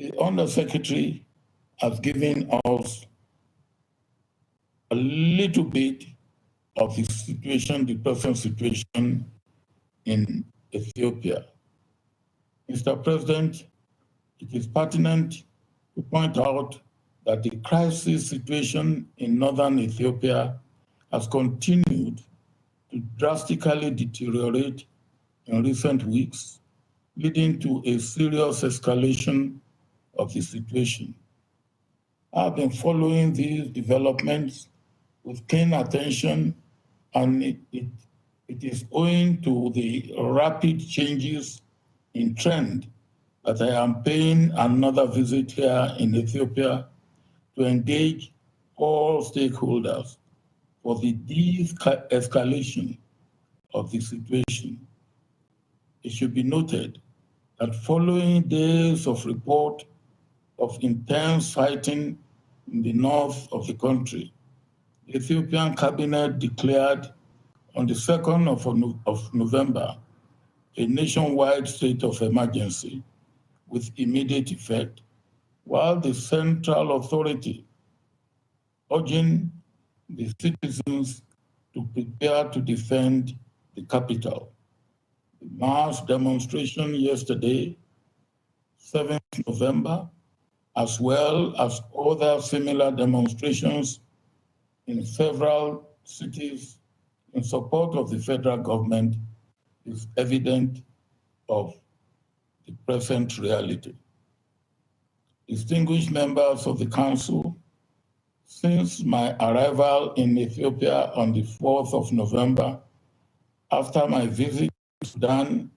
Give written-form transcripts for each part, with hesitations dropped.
The Undersecretary has given us a little bit of the situation, the present situation in Ethiopia. Mr. President, it is pertinent to point out that the crisis situation in northern Ethiopia has continued to drastically deteriorate in recent weeks, leading to a serious escalation of the situation. I've been following these developments with keen attention, and it is owing to the rapid changes in trend that I am paying another visit here in Ethiopia to engage all stakeholders for the de-escalation of the situation. It should be noted that following days of report of intense fighting in the north of the country, the Ethiopian cabinet declared on the 2nd of November a nationwide state of emergency with immediate effect, while the central authority urging the citizens to prepare to defend the capital. The mass demonstration yesterday, 7th November, as well as other similar demonstrations in several cities in support of the federal government, is evident of the present reality. Distinguished members of the Council, since my arrival in Ethiopia on the 4th of November, after my visit to Sudan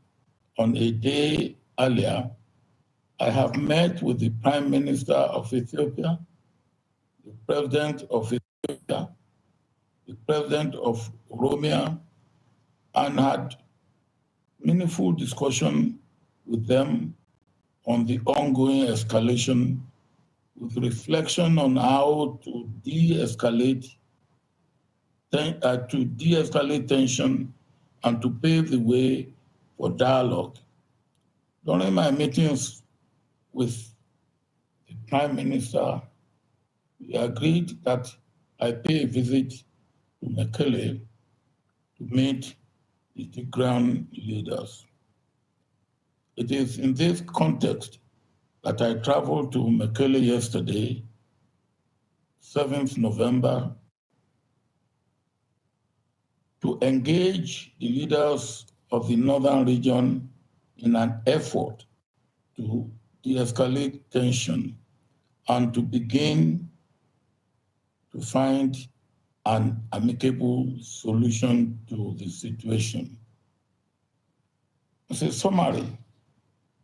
on a day earlier, I have met with the Prime Minister of Ethiopia, the President of Ethiopia, the President of Oromia, and had meaningful discussion with them on the ongoing escalation, with reflection on how to de-escalate tension and to pave the way for dialogue. During my meetings with the Prime Minister, we agreed that I pay a visit to Mekelle to meet the Tigrayan leaders. It is in this context that I traveled to Mekelle yesterday, 7th November, to engage the leaders of the northern region in an effort to de-escalate tension and to begin to find an amicable solution to the situation. As a summary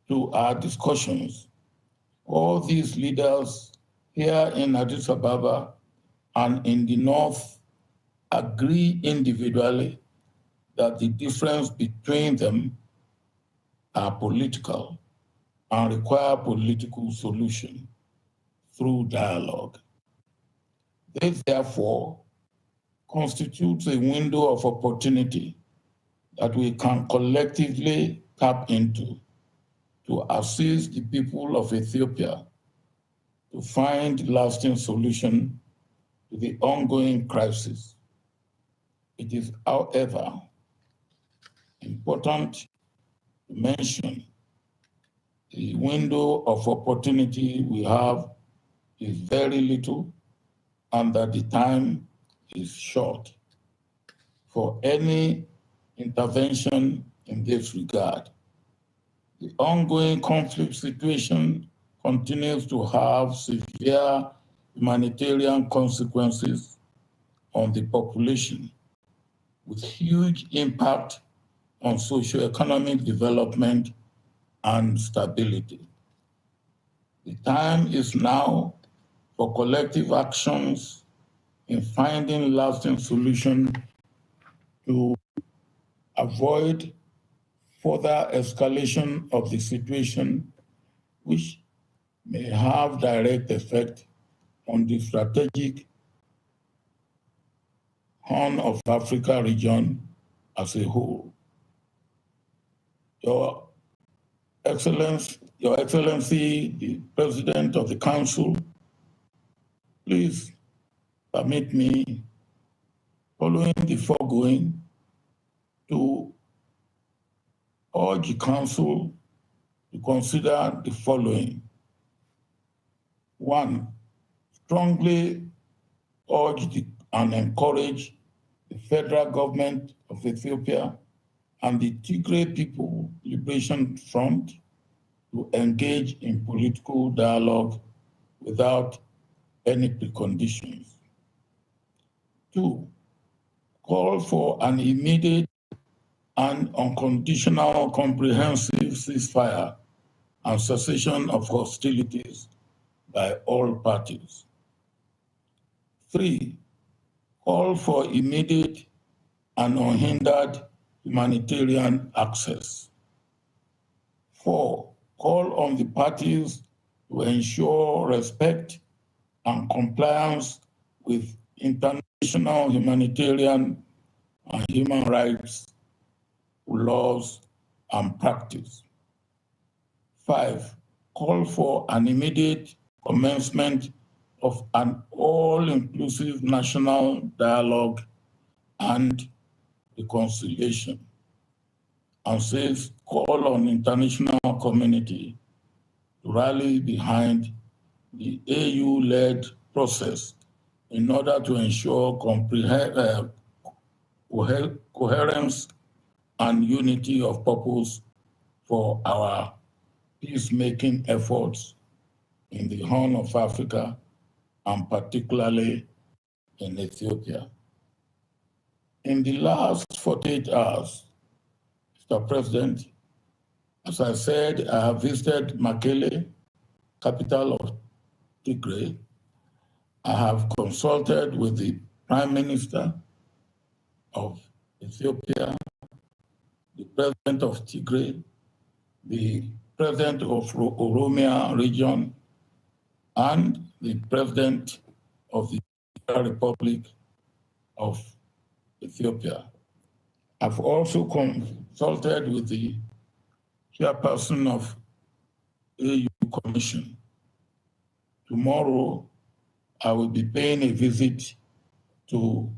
to our discussions, all these leaders here in Addis Ababa and in the north agree individually that the difference between them are political and require political solution through dialogue. This, therefore, constitutes a window of opportunity that we can collectively tap into to assist the people of Ethiopia to find lasting solution to the ongoing crisis. It is, however, important to mention the window of opportunity we have is very little and that the time is short for any intervention in this regard. The ongoing conflict situation continues to have severe humanitarian consequences on the population, with huge impact on socio-economic development and stability. The time is now for collective actions in finding lasting solutions to avoid further escalation of the situation, which may have direct effect on the strategic Horn of Africa region as a whole. Your Excellency, Your Excellency, the President of the Council, please permit me, following the foregoing, to urge the Council to consider the following. 1, strongly urge and encourage the federal government of Ethiopia and the Tigray People Liberation Front to engage in political dialogue without any preconditions. 2, call for an immediate and unconditional comprehensive ceasefire and cessation of hostilities by all parties. 3, call for immediate and unhindered humanitarian access. 4, call on the parties to ensure respect and compliance with international humanitarian and human rights laws and practice. 5, call for an immediate commencement of an all-inclusive national dialogue and reconciliation. And 6, call on the international community to rally behind the AU-led process in order to ensure coherence and unity of purpose for our peacemaking efforts in the Horn of Africa and particularly in Ethiopia. In the last 48 hours, Mr. President, as I said, I have visited Mekelle, capital of Tigray. I have consulted with the Prime Minister of Ethiopia, the President of Tigray, the President of Oromia region, and the President of the Republic of Ethiopia. I've also consulted with the chairperson of AU Commission. Tomorrow, I will be paying a visit to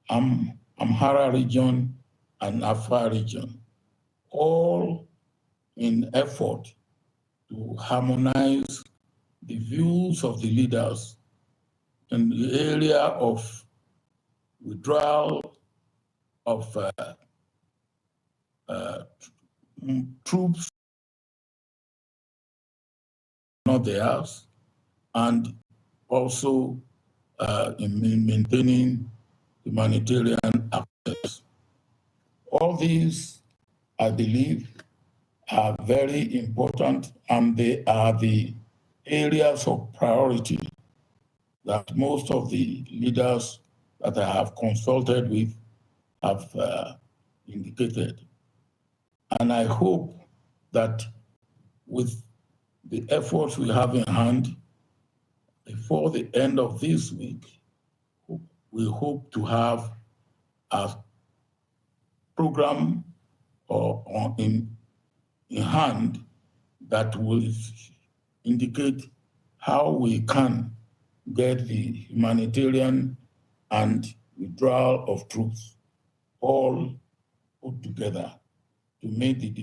Amhara region and Afar region, all in effort to harmonize the views of the leaders in the area of withdrawal of troops, not theirs, and also in maintaining humanitarian access. All these, I believe, are very important, and they are the areas of priority that most of the leaders that I have consulted with have indicated. And I hope that with the efforts we have in hand, before the end of this week, we hope to have a program in hand that will indicate how we can get the humanitarian and withdrawal of troops all put together to meet the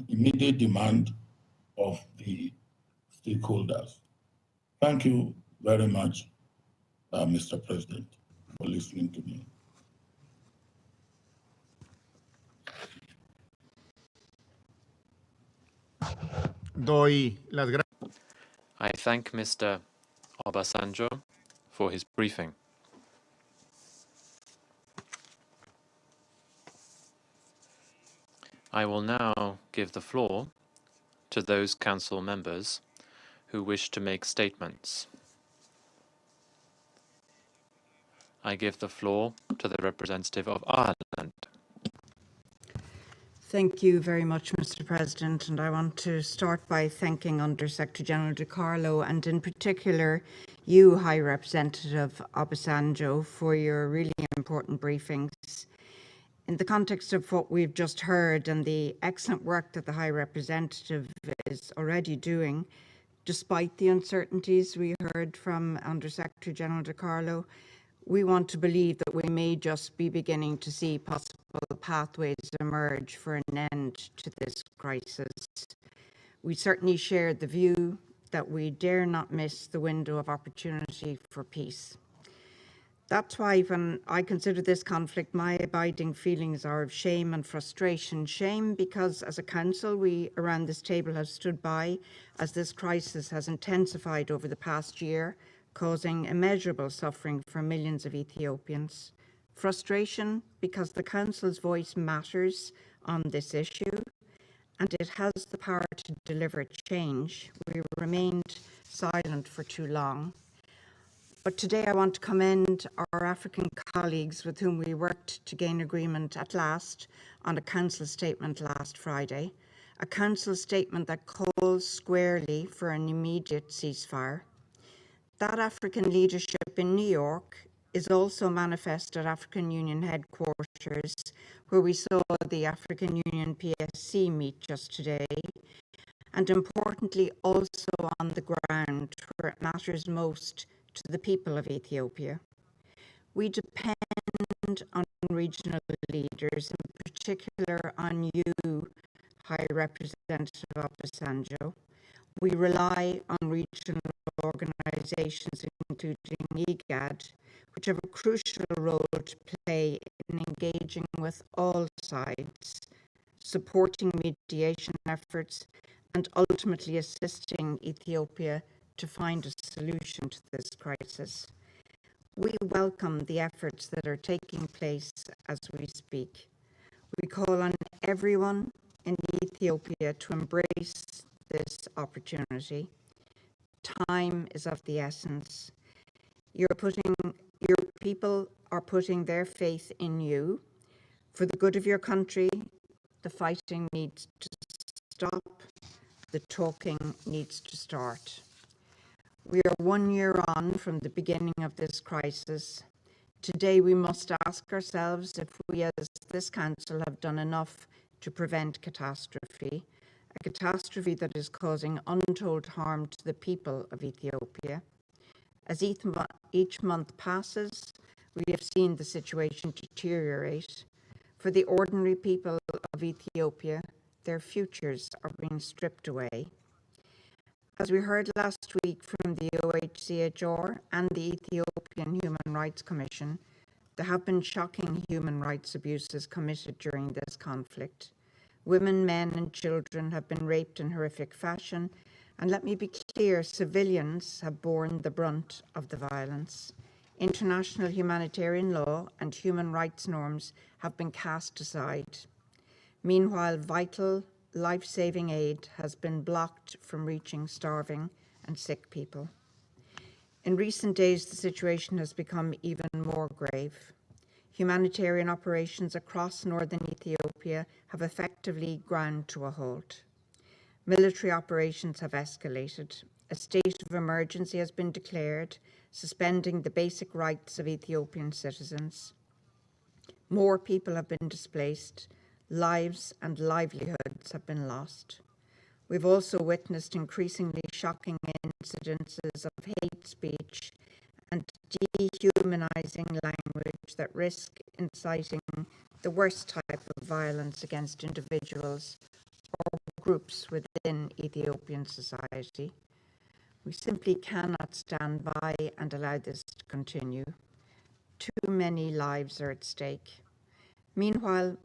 immediate demand of the stakeholders. Thank you very much, Mr. President, for listening to me. I thank Mr. Obasanjo for his briefing. I will now give the floor to those council members who wish to make statements. I give the floor to the representative of Ireland. Thank you very much, Mr. President, and I want to start by thanking Under Secretary General De Carlo and in particular you, High Representative Obasanjo, for your really important briefings. In the context of what we've just heard and the excellent work that the High Representative is already doing, despite the uncertainties we heard from Under-Secretary General De Carlo, we want to believe that we may just be beginning to see possible pathways emerge for an end to this crisis. We certainly share the view that we dare not miss the window of opportunity for peace. That's why when I consider this conflict, my abiding feelings are of shame and frustration. Shame because as a council, we around this table have stood by as this crisis has intensified over the past year, causing immeasurable suffering for millions of Ethiopians. Frustration because the council's voice matters on this issue and it has the power to deliver change. We remained silent for too long. But today I want to commend our African colleagues with whom we worked to gain agreement at last on a council statement last Friday, a council statement that calls squarely for an immediate ceasefire. That African leadership in New York is also manifest at African Union headquarters, where we saw the African Union PSC meet just today, and importantly also on the ground where it matters most to the people of Ethiopia. We depend on regional leaders, in particular on you, High Representative Obasanjo. We rely on regional organizations, including IGAD, which have a crucial role to play in engaging with all sides, supporting mediation efforts, and ultimately assisting Ethiopia to find a solution to this crisis. We welcome the efforts that are taking place as we speak. We call on everyone in Ethiopia to embrace this opportunity. Time is of the essence. Your people are putting their faith in you. For the good of your country, the fighting needs to stop. The talking needs to start. We are 1 year on from the beginning of this crisis. Today we must ask ourselves if we as this council have done enough to prevent catastrophe, a catastrophe that is causing untold harm to the people of Ethiopia. As each month passes, we have seen the situation deteriorate. For the ordinary people of Ethiopia, their futures are being stripped away. As we heard last week from the OHCHR and the Ethiopian Human Rights Commission, there have been shocking human rights abuses committed during this conflict. Women, men, and children have been raped in horrific fashion, and let me be clear, civilians have borne the brunt of the violence. International humanitarian law and human rights norms have been cast aside. Meanwhile, vital, life-saving aid has been blocked from reaching starving and sick people. In recent days, the situation has become even more grave. Humanitarian operations across northern Ethiopia have effectively ground to a halt. Military operations have escalated. A state of emergency has been declared, suspending the basic rights of Ethiopian citizens. More people have been displaced. Lives and livelihoods have been lost. We've also witnessed increasingly shocking incidences of hate speech and dehumanizing language that risk inciting the worst type of violence against individuals or groups within Ethiopian society. We simply cannot stand by and allow this to continue. Too many lives are at stake. Meanwhile,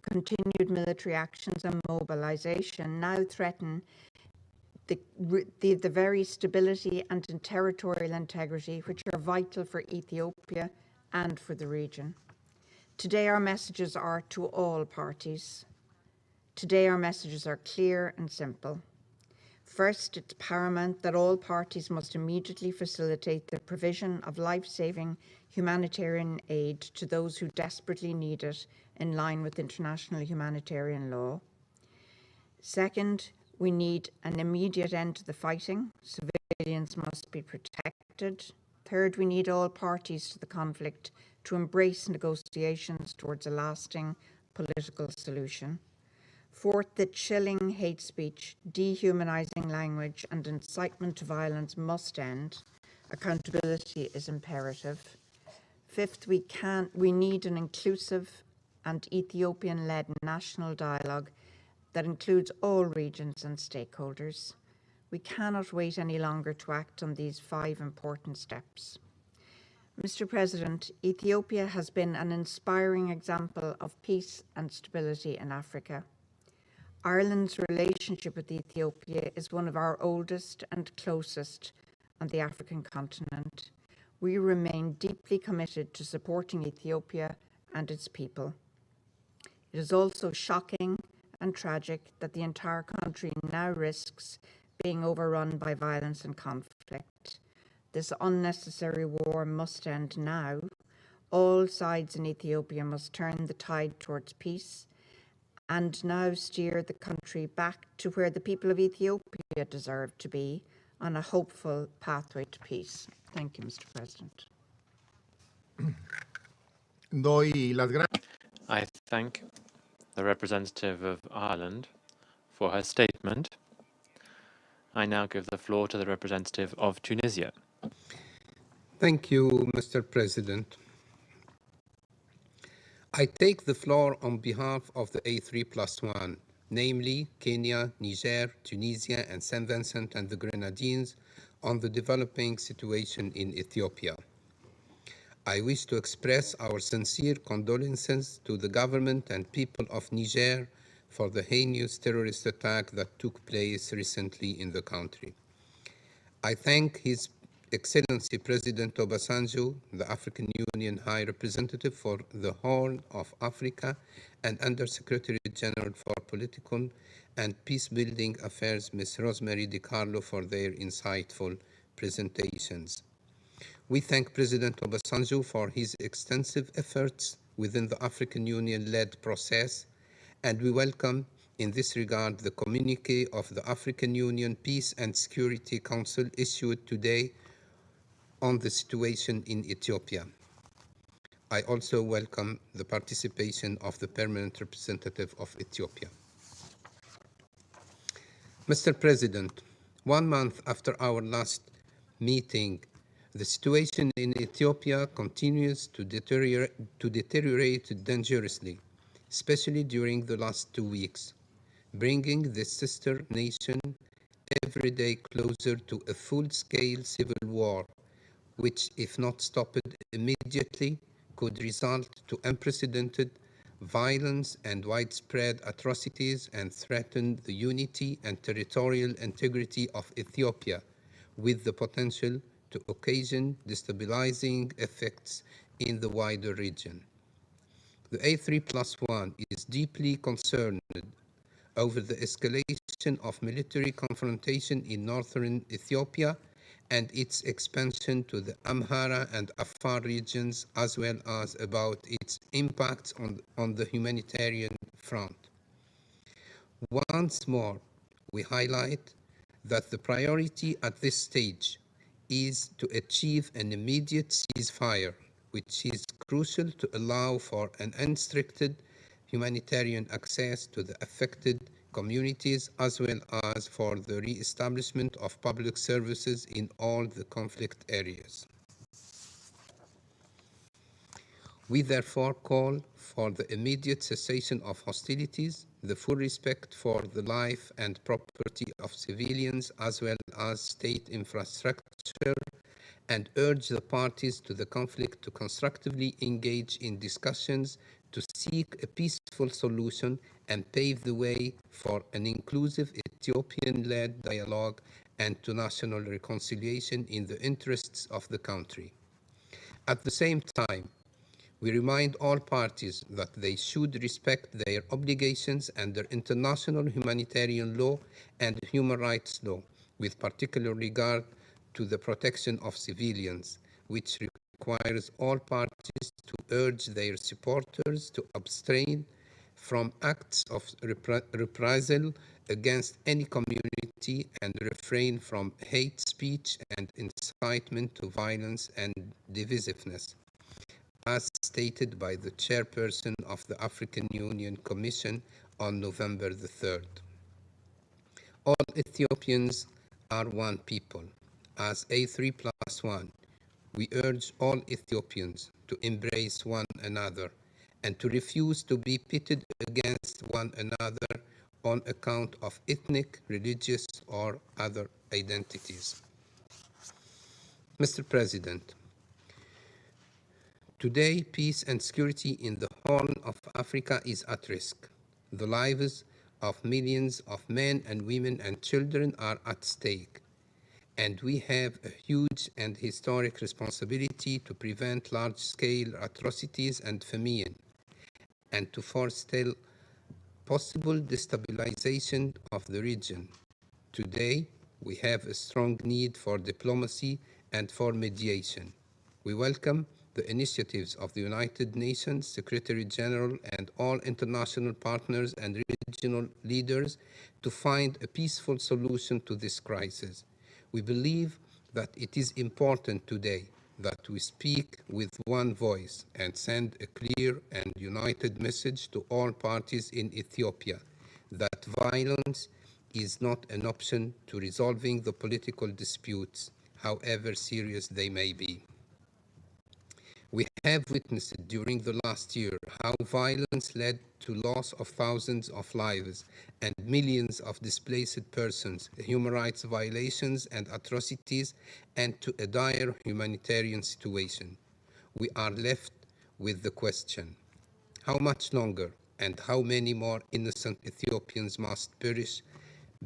continued military actions and mobilization now threaten the very stability and territorial integrity which are vital for Ethiopia and for the region. Today our messages are to all parties. Today our messages are clear and simple. First, it's paramount that all parties must immediately facilitate the provision of life-saving humanitarian aid to those who desperately need it in line with international humanitarian law. Second, we need an immediate end to the fighting. Civilians must be protected. Third, we need all parties to the conflict to embrace negotiations towards a lasting political solution. Fourth, that chilling hate speech, dehumanizing language, and incitement to violence must end. Accountability is imperative. Fifth, we need an inclusive and Ethiopian-led national dialogue that includes all regions and stakeholders. We cannot wait any longer to act on these 5 important steps. Mr. President, Ethiopia has been an inspiring example of peace and stability in Africa. Ireland's relationship with Ethiopia is one of our oldest and closest on the African continent. We remain deeply committed to supporting Ethiopia and its people. It is also shocking and tragic that the entire country now risks being overrun by violence and conflict. This unnecessary war must end now. All sides in Ethiopia must turn the tide towards peace and now steer the country back to where the people of Ethiopia deserve to be, on a hopeful pathway to peace. Thank you, Mr. President. I thank the representative of Ireland for her statement. I now give the floor to the representative of Tunisia. Thank you, Mr. President. I take the floor on behalf of the A3+1, namely Kenya, Niger, Tunisia, and St. Vincent and the Grenadines, on the developing situation in Ethiopia. I wish to express our sincere condolences to the government and people of Niger for the heinous terrorist attack that took place recently in the country. I thank His Excellency President Obasanjo, the African Union High Representative for the Horn of Africa, and Undersecretary General for Political and Peace-Building Affairs, Ms. Rosemary DiCarlo, for their insightful presentations. We thank President Obasanjo for his extensive efforts within the African Union-led process, and we welcome in this regard the communique of the African Union Peace and Security Council issued today on the situation in Ethiopia. I also welcome the participation of the permanent representative of Ethiopia. Mr. President, 1 month after our last meeting, the situation in Ethiopia continues to deteriorate dangerously, especially during the last 2 weeks, bringing this sister nation every day closer to a full-scale civil war, which, if not stopped immediately, could result to unprecedented violence and widespread atrocities and threaten the unity and territorial integrity of Ethiopia, with the potential to occasion destabilizing effects in the wider region. The A3+1 is deeply concerned over the escalation of military confrontation in northern Ethiopia and its expansion to the Amhara and Afar regions, as well as about its impacts on the humanitarian front. Once more, we highlight that the priority at this stage is to achieve an immediate ceasefire, which is crucial to allow for an unrestricted humanitarian access to the affected communities, as well as for the re-establishment of public services in all the conflict areas. We therefore call for the immediate cessation of hostilities, the full respect for the life and property of civilians, as well as state infrastructure, and urge the parties to the conflict to constructively engage in discussions to seek a peaceful solution and pave the way for an inclusive Ethiopian-led dialogue and to national reconciliation in the interests of the country. At the same time, we remind all parties that they should respect their obligations under international humanitarian law and human rights law, with particular regard to the protection of civilians, which requires all parties to urge their supporters to abstain from acts of reprisal against any community and refrain from hate speech and incitement to violence and divisiveness, as stated by the chairperson of the African Union Commission on November the 3rd. All Ethiopians are one people. As A3+1, we urge all Ethiopians to embrace one another and to refuse to be pitted against one another on account of ethnic, religious, or other identities. Mr. President, today, peace and security in the Horn of Africa is at risk. The lives of millions of men and women and children are at stake, and we have a huge and historic responsibility to prevent large-scale atrocities and famine, and to forestall possible destabilization of the region. Today, we have a strong need for diplomacy and for mediation. We welcome the initiatives of the United Nations Secretary General and all international partners and regional leaders to find a peaceful solution to this crisis. We believe that it is important today that we speak with one voice and send a clear and united message to all parties in Ethiopia that violence is not an option to resolving the political disputes, however serious they may be. We have witnessed during the last year how violence led to loss of thousands of lives and millions of displaced persons, human rights violations and atrocities, and to a dire humanitarian situation. We are left with the question, how much longer and how many more innocent Ethiopians must perish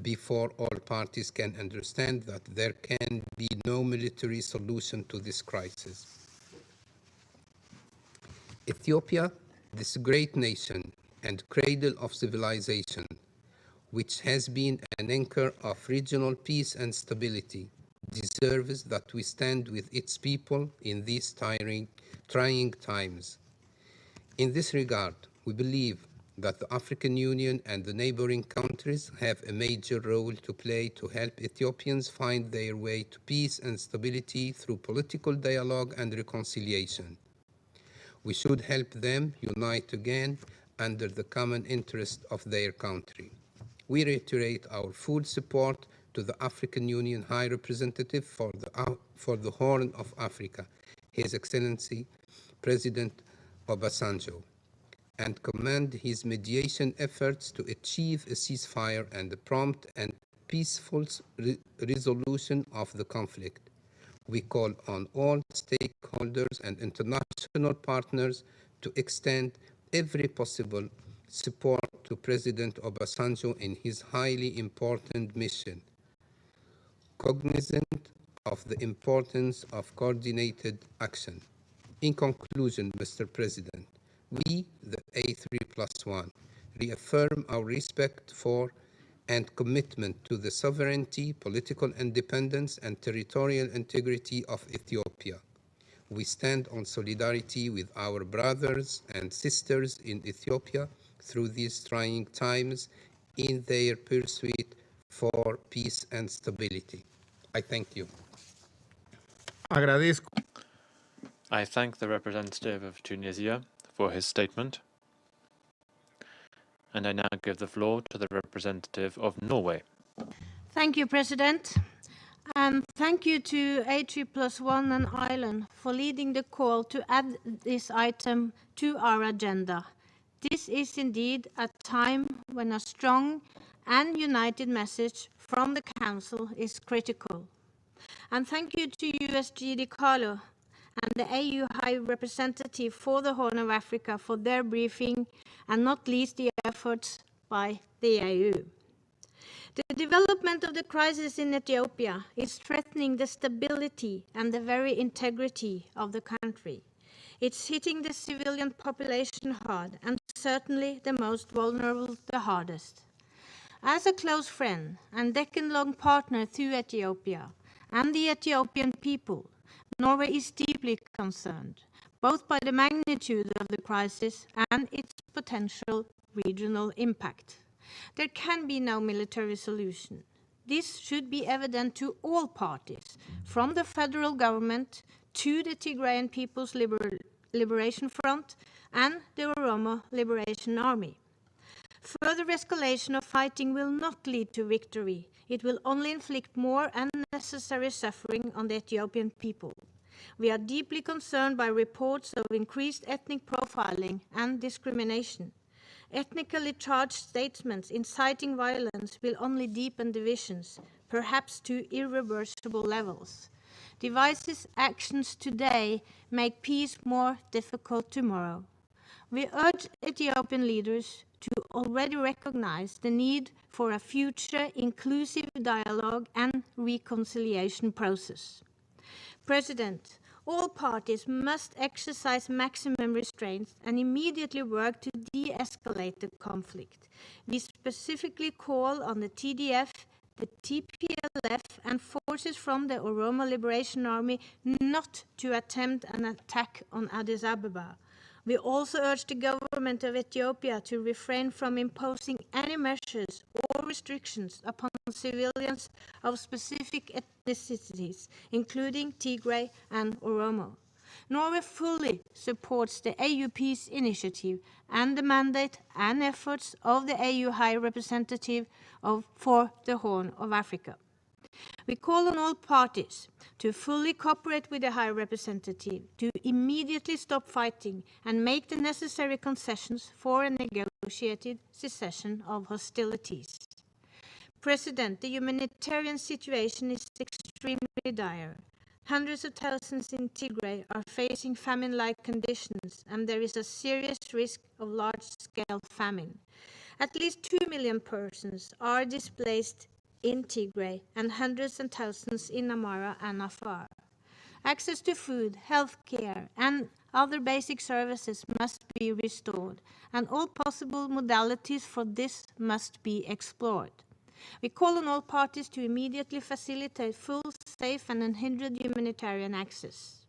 before all parties can understand that there can be no military solution to this crisis? Ethiopia, this great nation and cradle of civilization, which has been an anchor of regional peace and stability, deserves that we stand with its people in these trying times. In this regard, we believe that the African Union and the neighboring countries have a major role to play to help Ethiopians find their way to peace and stability through political dialogue and reconciliation. We should help them unite again under the common interest of their country. We reiterate our full support to the African Union High Representative for the Horn of Africa, His Excellency President Obasanjo, and commend his mediation efforts to achieve a ceasefire and a prompt and peaceful resolution of the conflict. We call on all stakeholders and international partners to extend every possible support to President Obasanjo in his highly important mission, cognizant of the importance of coordinated action. In conclusion, Mr. President, we, the A3+1, reaffirm our respect for and commitment to the sovereignty, political independence, and territorial integrity of Ethiopia. We stand on solidarity with our brothers and sisters in Ethiopia through these trying times in their pursuit for peace and stability. I thank you. Agradezco. I thank the representative of Tunisia for his statement. And I now give the floor to the representative of Norway. Thank you, President. And thank you to A3+1 and Ireland for leading the call to add this item to our agenda. This is indeed a time when a strong and united message from the Council is critical. And thank you to USG Carlo and the AU High Representative for the Horn of Africa for their briefing, and not least the efforts by the AU. The development of the crisis in Ethiopia is threatening the stability and the very integrity of the country. It's hitting the civilian population hard, and certainly the most vulnerable the hardest. As a close friend and decade-long partner to Ethiopia and the Ethiopian people, Norway is deeply concerned, both by the magnitude of the crisis and its potential regional impact. There can be no military solution. This should be evident to all parties, from the federal government to the Tigrayan People's Liberation Front and the Oromo Liberation Army. Further escalation of fighting will not lead to victory. It will only inflict more unnecessary suffering on the Ethiopian people. We are deeply concerned by reports of increased ethnic profiling and discrimination. Ethnically charged statements inciting violence will only deepen divisions, perhaps to irreversible levels. Divisive actions today make peace more difficult tomorrow. We urge Ethiopian leaders to already recognize the need for a future inclusive dialogue and reconciliation process. President, all parties must exercise maximum restraint and immediately work to de-escalate the conflict. We specifically call on the TDF, the TPLF and forces from the Oromo Liberation Army not to attempt an attack on Addis Ababa. We also urge the government of Ethiopia to refrain from imposing any measures or restrictions upon civilians of specific ethnicities, including Tigray and Oromo. Norway fully supports the AU Peace Initiative and the mandate and efforts of the AU High Representative for the Horn of Africa. We call on all parties to fully cooperate with the High Representative, to immediately stop fighting and make the necessary concessions for a negotiated cessation of hostilities. President, the humanitarian situation is extremely dire. Hundreds of thousands in Tigray are facing famine-like conditions, and there is a serious risk of large-scale famine. At least 2 million persons are displaced in Tigray and hundreds and thousands in Amara and Afar. Access to food, health care, and other basic services must be restored, and all possible modalities for this must be explored. We call on all parties to immediately facilitate full, safe, and unhindered humanitarian access.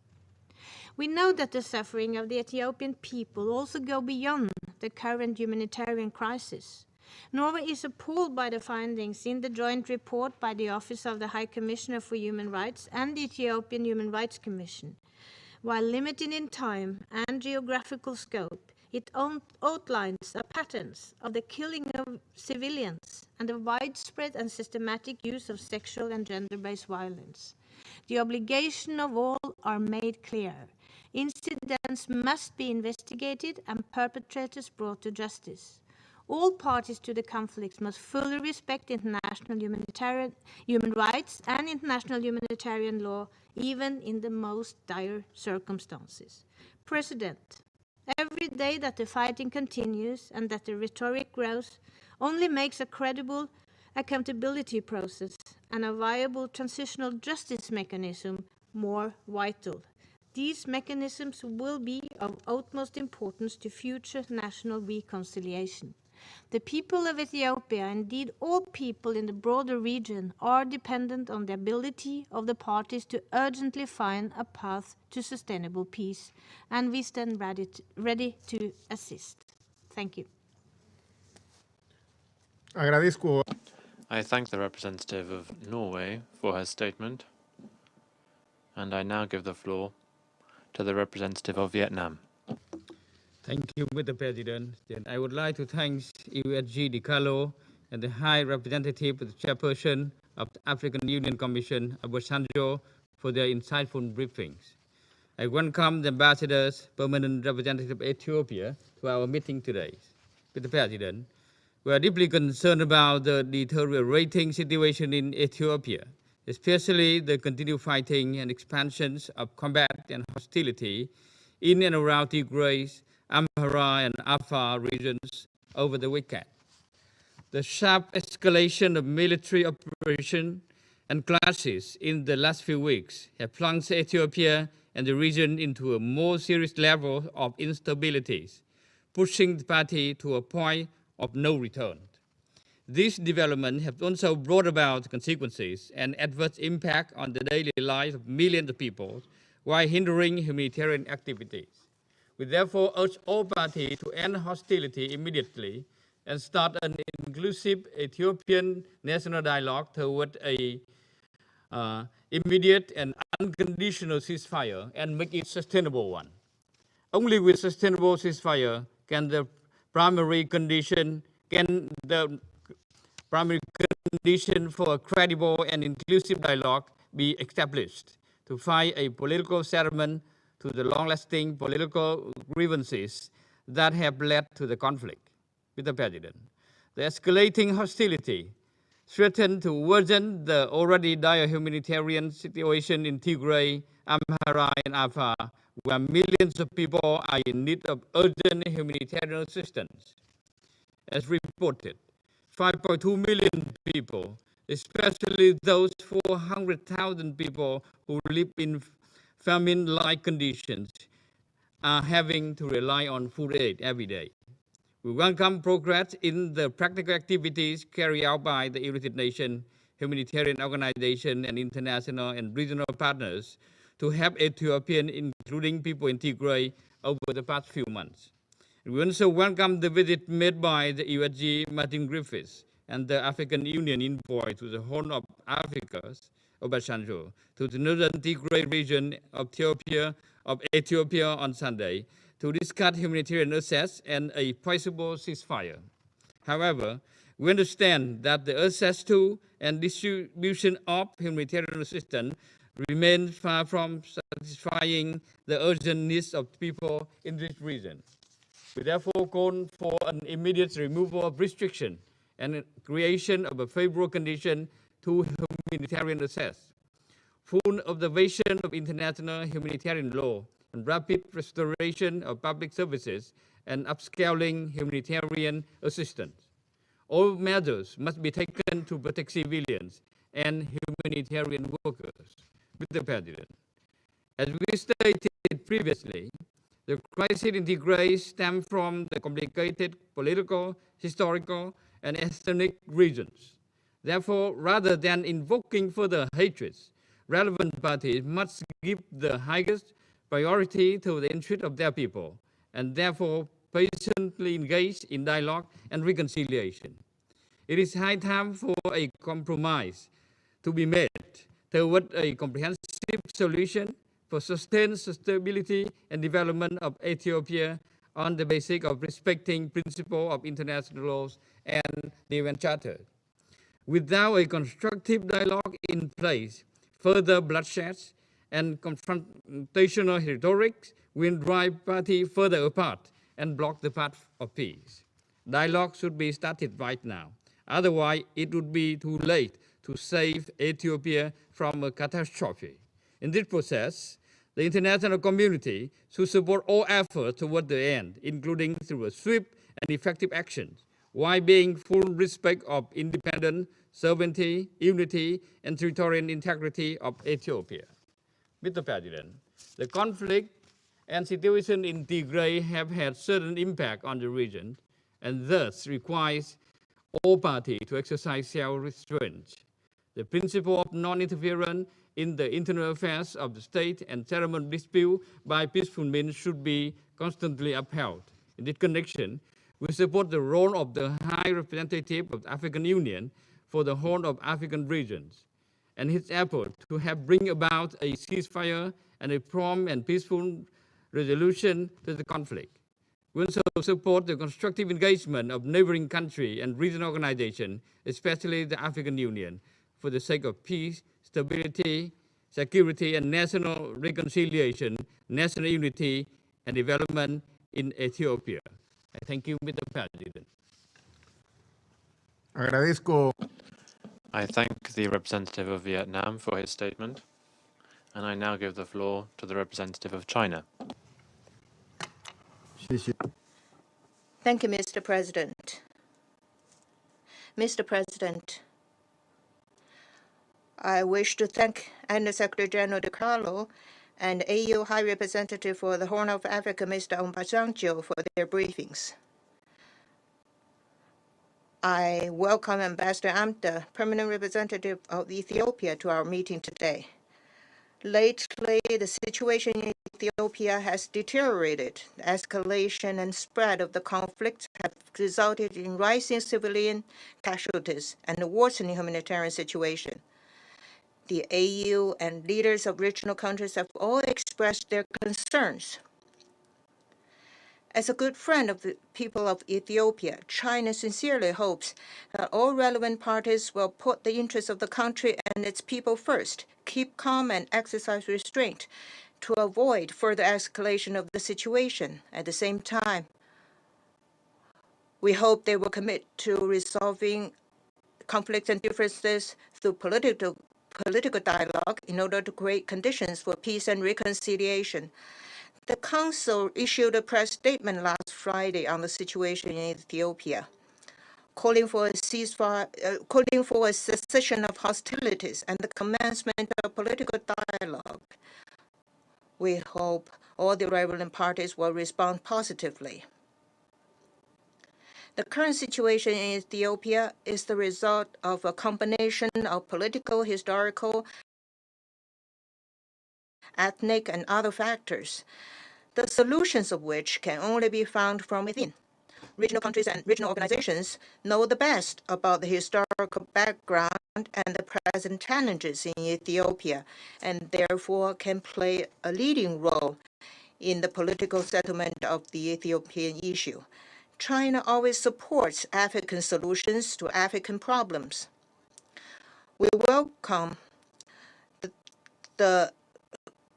We know that the suffering of the Ethiopian people also go beyond the current humanitarian crisis. Norway is appalled by the findings in the joint report by the Office of the High Commissioner for Human Rights and the Ethiopian Human Rights Commission. While limited in time and geographical scope, it outlines the patterns of the killing of civilians and the widespread and systematic use of sexual and gender-based violence. The obligation of all are made clear. Incidents must be investigated and perpetrators brought to justice. All parties to the conflict must fully respect international human rights and international humanitarian law, even in the most dire circumstances. President, every day that the fighting continues and that the rhetoric grows only makes a credible accountability process and a viable transitional justice mechanism more vital. These mechanisms will be of utmost importance to future national reconciliation. The people of Ethiopia, indeed all people in the broader region, are dependent on the ability of the parties to urgently find a path to sustainable peace, and we stand ready to assist. Thank you. Agradezco. I thank the representative of Norway for her statement, and I now give the floor to the representative of Vietnam. Thank you, Mr. President. Then I would like to thank USG DiCarlo and the High Representative, the Chairperson of the African Union Commission, Abyssinia, for their insightful briefings. I welcome the ambassadors, permanent representative of Ethiopia, to our meeting today. Mr. President, we are deeply concerned about the deteriorating situation in Ethiopia, especially the continued fighting and expansions of combat and hostility in and around Tigray, Amhara and Afar regions over the weekend. The sharp escalation of military operation and clashes in the last few weeks have plunged Ethiopia and the region into a more serious level of instabilities, pushing the party to a point of no return. These developments have also brought about consequences and adverse impact on the daily lives of millions of people while hindering humanitarian activities. We therefore urge all parties to end hostility immediately and start an inclusive Ethiopian national dialogue toward a immediate and unconditional ceasefire and make it sustainable one. Only with sustainable ceasefire can the primary condition for a credible and inclusive dialogue be established to find a political settlement to the long-lasting political grievances that have led to the conflict. Mr. President, the escalating hostility threatened to worsen the already dire humanitarian situation in Tigray, Amhara, and Afar, where millions of people are in need of urgent humanitarian assistance. As reported, 5.2 million people, especially those 400,000 people who live in famine-like conditions, are having to rely on food aid every day. We welcome progress in the practical activities carried out by the United Nations, humanitarian organizations, and international and regional partners to help Ethiopians, including people in Tigray, over the past few months. We also welcome the visit made by the USG Martin Griffiths and the African Union envoy to the Horn of Africa's Obasanjo, to the northern Tigray region of Ethiopia on Sunday, to discuss humanitarian access and a possible ceasefire. However, we understand that the access to and distribution of humanitarian assistance remains far from satisfying the urgent needs of people in this region. We therefore call for an immediate removal of restriction and creation of a favorable condition to humanitarian access, full observation of international humanitarian law, and rapid restoration of public services and upscaling humanitarian assistance. All measures must be taken to protect civilians and humanitarian workers. Mr. President, as we stated previously, the crisis in Tigray stems from the complicated political, historical, and ethnic reasons. Therefore, rather than invoking further hatreds, relevant parties must give the highest priority to the interest of their people, and therefore patiently engage in dialogue and reconciliation. It is high time for a compromise to be made toward a comprehensive solution for sustained stability and development of Ethiopia on the basis of respecting principles of international laws and the UN Charter. Without a constructive dialogue in place, further bloodshed and confrontational rhetoric will drive parties further apart and block the path of peace. Dialogue should be started right now. Otherwise, it would be too late to save Ethiopia from a catastrophe. In this process, the international community should support all efforts toward the end, including through a swift and effective action, while being full respect of independence, sovereignty, unity, and territorial integrity of Ethiopia. Mr. President, the conflict and situation in Tigray have had certain impact on the region, and thus requires all parties to exercise self-restraint. The principle of non-interference in the internal affairs of the state and settlement dispute by peaceful means should be constantly upheld. In this connection, we support the role of the High Representative of the African Union for the Horn of African regions and his effort to help bring about a ceasefire and a prompt and peaceful resolution to the conflict. We also support the constructive engagement of neighboring countries and regional organizations, especially the African Union, for the sake of peace, stability, security, and national reconciliation, national unity, and development in Ethiopia. I thank you, Mr. President. Agradezco. I thank the representative of Vietnam for his statement, and I now give the floor to the representative of China. Thank you, Mr. President. Mr. President, I wish to thank Under-Secretary General De Carlo and AU High Representative for the Horn of Africa, Mr. Obasanjo, for their briefings. I welcome Ambassador Amta, Permanent Representative of Ethiopia, to our meeting today. Lately, the situation in Ethiopia has deteriorated. The escalation and spread of the conflict have resulted in rising civilian casualties and a worsening humanitarian situation. The AU and leaders of regional countries have all expressed their concerns. As a good friend of the people of Ethiopia, China sincerely hopes that all relevant parties will put the interests of the country and its people first, keep calm and exercise restraint to avoid further escalation of the situation. At the same time, we hope they will commit to resolving conflicts and differences through political dialogue in order to create conditions for peace and reconciliation. The Council issued a press statement last Friday on the situation in Ethiopia, calling for a ceasefire, calling for a cessation of hostilities and the commencement of political dialogue. We hope all the relevant parties will respond positively. The current situation in Ethiopia is the result of a combination of political, historical, ethnic, and other factors, the solutions of which can only be found from within. Regional countries and regional organizations know the best about the historical background and the present challenges in Ethiopia, and therefore can play a leading role in the political settlement of the Ethiopian issue. China always supports African solutions to African problems. We welcome the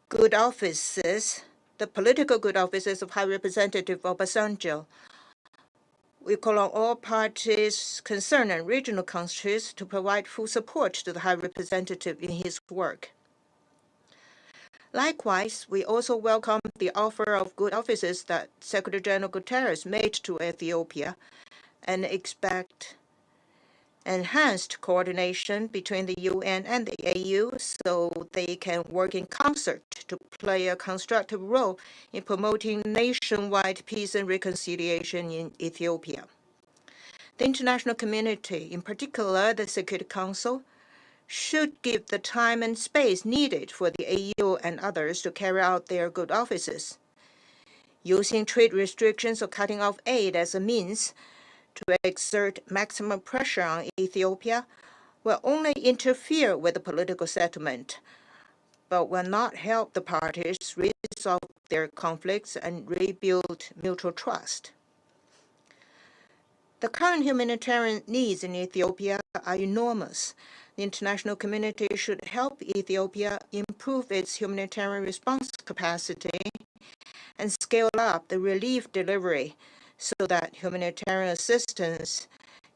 good offices, the political good offices of High Representative Obasanjo. We call on all parties concerned and regional countries to provide full support to the High Representative in his work. Likewise, we also welcome the offer of good offices that Secretary General Guterres made to Ethiopia and expect enhanced coordination between the UN and the AU so they can work in concert to play a constructive role in promoting nationwide peace and reconciliation in Ethiopia. The international community, in particular the Security Council, should give the time and space needed for the AU and others to carry out their good offices. Using trade restrictions or cutting off aid as a means to exert maximum pressure on Ethiopia will only interfere with the political settlement, but will not help the parties resolve their conflicts and rebuild mutual trust. The current humanitarian needs in Ethiopia are enormous. The international community should help Ethiopia improve its humanitarian response capacity and scale up the relief delivery so that humanitarian assistance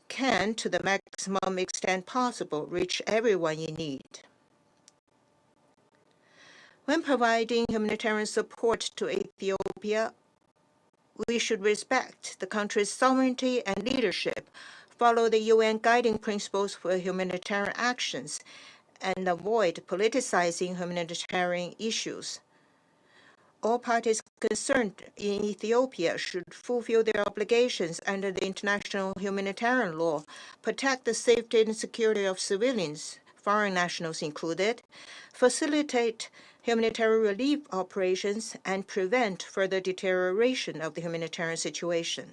can, to the maximum extent possible, reach everyone in need. When providing humanitarian support to Ethiopia, we should respect the country's sovereignty and leadership, follow the UN guiding principles for humanitarian actions, and avoid politicizing humanitarian issues. All parties concerned in Ethiopia should fulfill their obligations under the international humanitarian law, protect the safety and security of civilians, foreign nationals included, facilitate humanitarian relief operations, and prevent further deterioration of the humanitarian situation.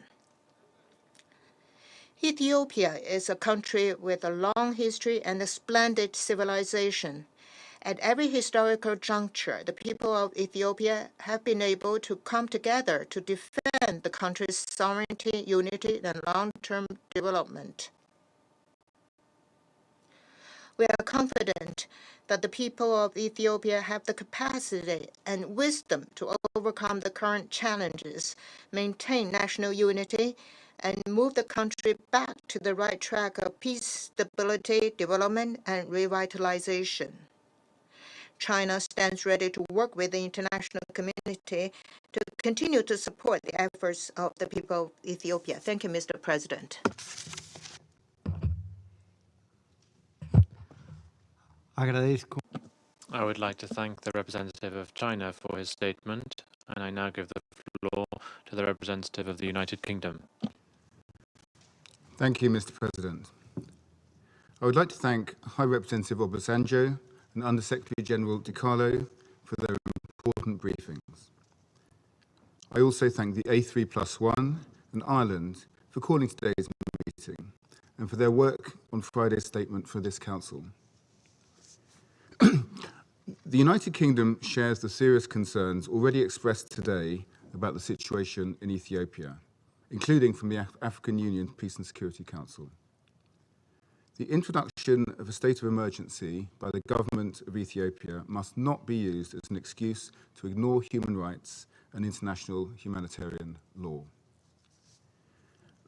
Ethiopia is a country with a long history and a splendid civilization. At every historical juncture, the people of Ethiopia have been able to come together to defend the country's sovereignty, unity, and long-term development. We are confident that the people of Ethiopia have the capacity and wisdom to overcome the current challenges, maintain national unity, and move the country back to the right track of peace, stability, development, and revitalization. China stands ready to work with the international community to continue to support the efforts of the people of Ethiopia. Thank you, Mr. President. I would like to thank the representative of China for his statement, and I now give the floor to the representative of the United Kingdom. Thank you, Mr. President. I would like to thank High Representative Obasanjo and Under Secretary General DiCarlo for their important briefings. I also thank the A3+1 and Ireland for calling today's meeting and for their work on Friday's statement for this Council. The United Kingdom shares the serious concerns already expressed today about the situation in Ethiopia, including from the African Union Peace and Security Council. The introduction of a state of emergency by the government of Ethiopia must not be used as an excuse to ignore human rights and international humanitarian law.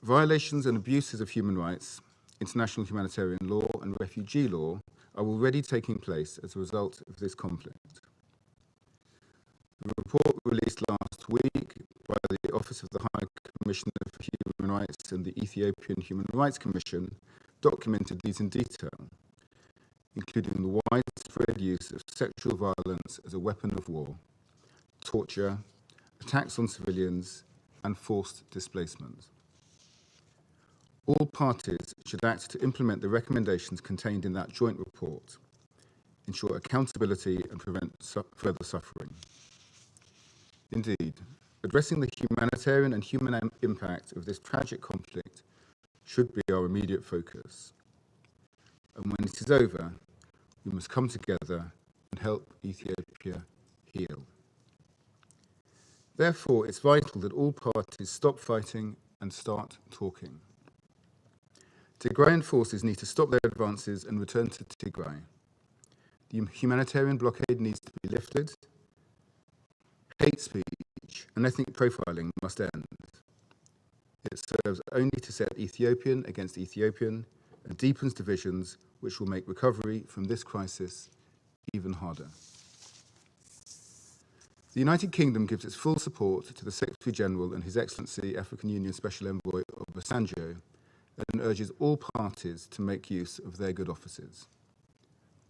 Violations and abuses of human rights, international humanitarian law, and refugee law are already taking place as a result of this conflict. The report released last week by the Office of the High Commissioner for Human Rights and the Ethiopian Human Rights Commission documented these in detail, including the widespread use of sexual violence as a weapon of war, torture, attacks on civilians, and forced displacement. All parties should act to implement the recommendations contained in that joint report, ensure accountability and prevent further suffering. Indeed, addressing the humanitarian and human impact of this tragic conflict should be our immediate focus. And when it is over, we must come together and help Ethiopia heal. Therefore, it's vital that all parties stop fighting and start talking. Tigrayan forces need to stop their advances and return to Tigray. The humanitarian blockade needs to be lifted. Hate speech and ethnic profiling must end. It serves only to set Ethiopian against Ethiopian and deepens divisions which will make recovery from this crisis even harder. The United Kingdom gives its full support to the Secretary General and His Excellency African Union Special Envoy Obasanjo and urges all parties to make use of their good offices.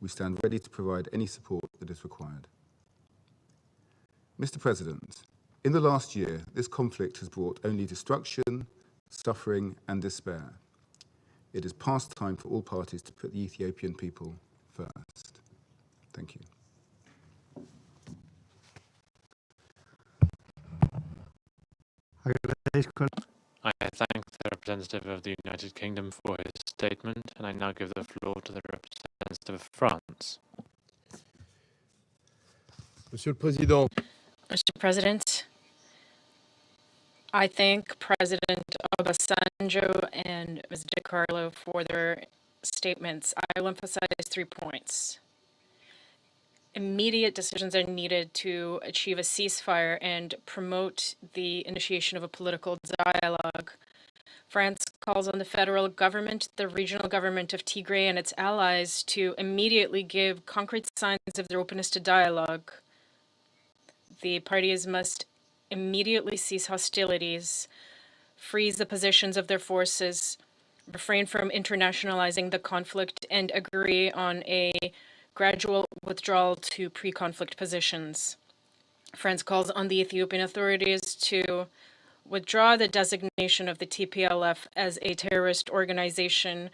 We stand ready to provide any support that is required. Mr. President, in the last year, this conflict has brought only destruction, suffering, and despair. It is past time for all parties to put the Ethiopian people first. Thank you. I thank the representative of the United Kingdom for his statement, and I now give the floor to the representative of France. Monsieur le Président, Mr. President, I thank President Obasanjo and Ms. DiCarlo for their statements. I will emphasize 3 points. Immediate decisions are needed to achieve a ceasefire and promote the initiation of a political dialogue. France calls on the federal government, the regional government of Tigray, and its allies to immediately give concrete signs of their openness to dialogue. The parties must immediately cease hostilities, freeze the positions of their forces, refrain from internationalizing the conflict, and agree on a gradual withdrawal to pre-conflict positions. France calls on the Ethiopian authorities to withdraw the designation of the TPLF as a terrorist organization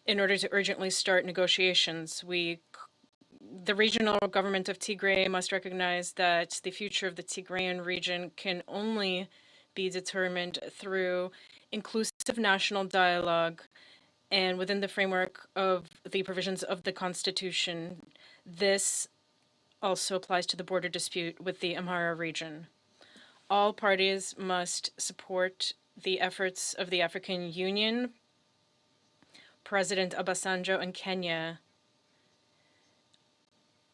in order to urgently start negotiations. The regional government of Tigray must recognize that the future of the Tigrayan region can only be determined through inclusive national dialogue and within the framework of the provisions of the Constitution. This also applies to the border dispute with the Amhara region. All parties must support the efforts of the African Union, President Obasanjo, and Kenya.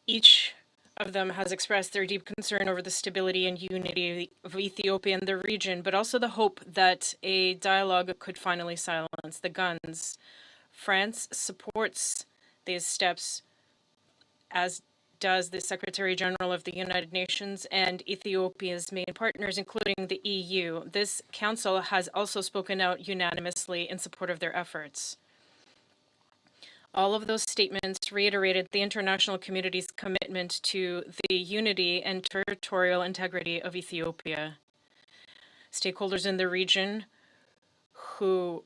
Each of them has expressed their deep concern over the stability and unity of Ethiopia and the region, but also the hope that a dialogue could finally silence the guns. France supports these steps, as does the Secretary General of the United Nations and Ethiopia's main partners, including the EU. This council has also spoken out unanimously in support of their efforts. All of those statements reiterated the international community's commitment to the unity and territorial integrity of Ethiopia. Stakeholders in the region who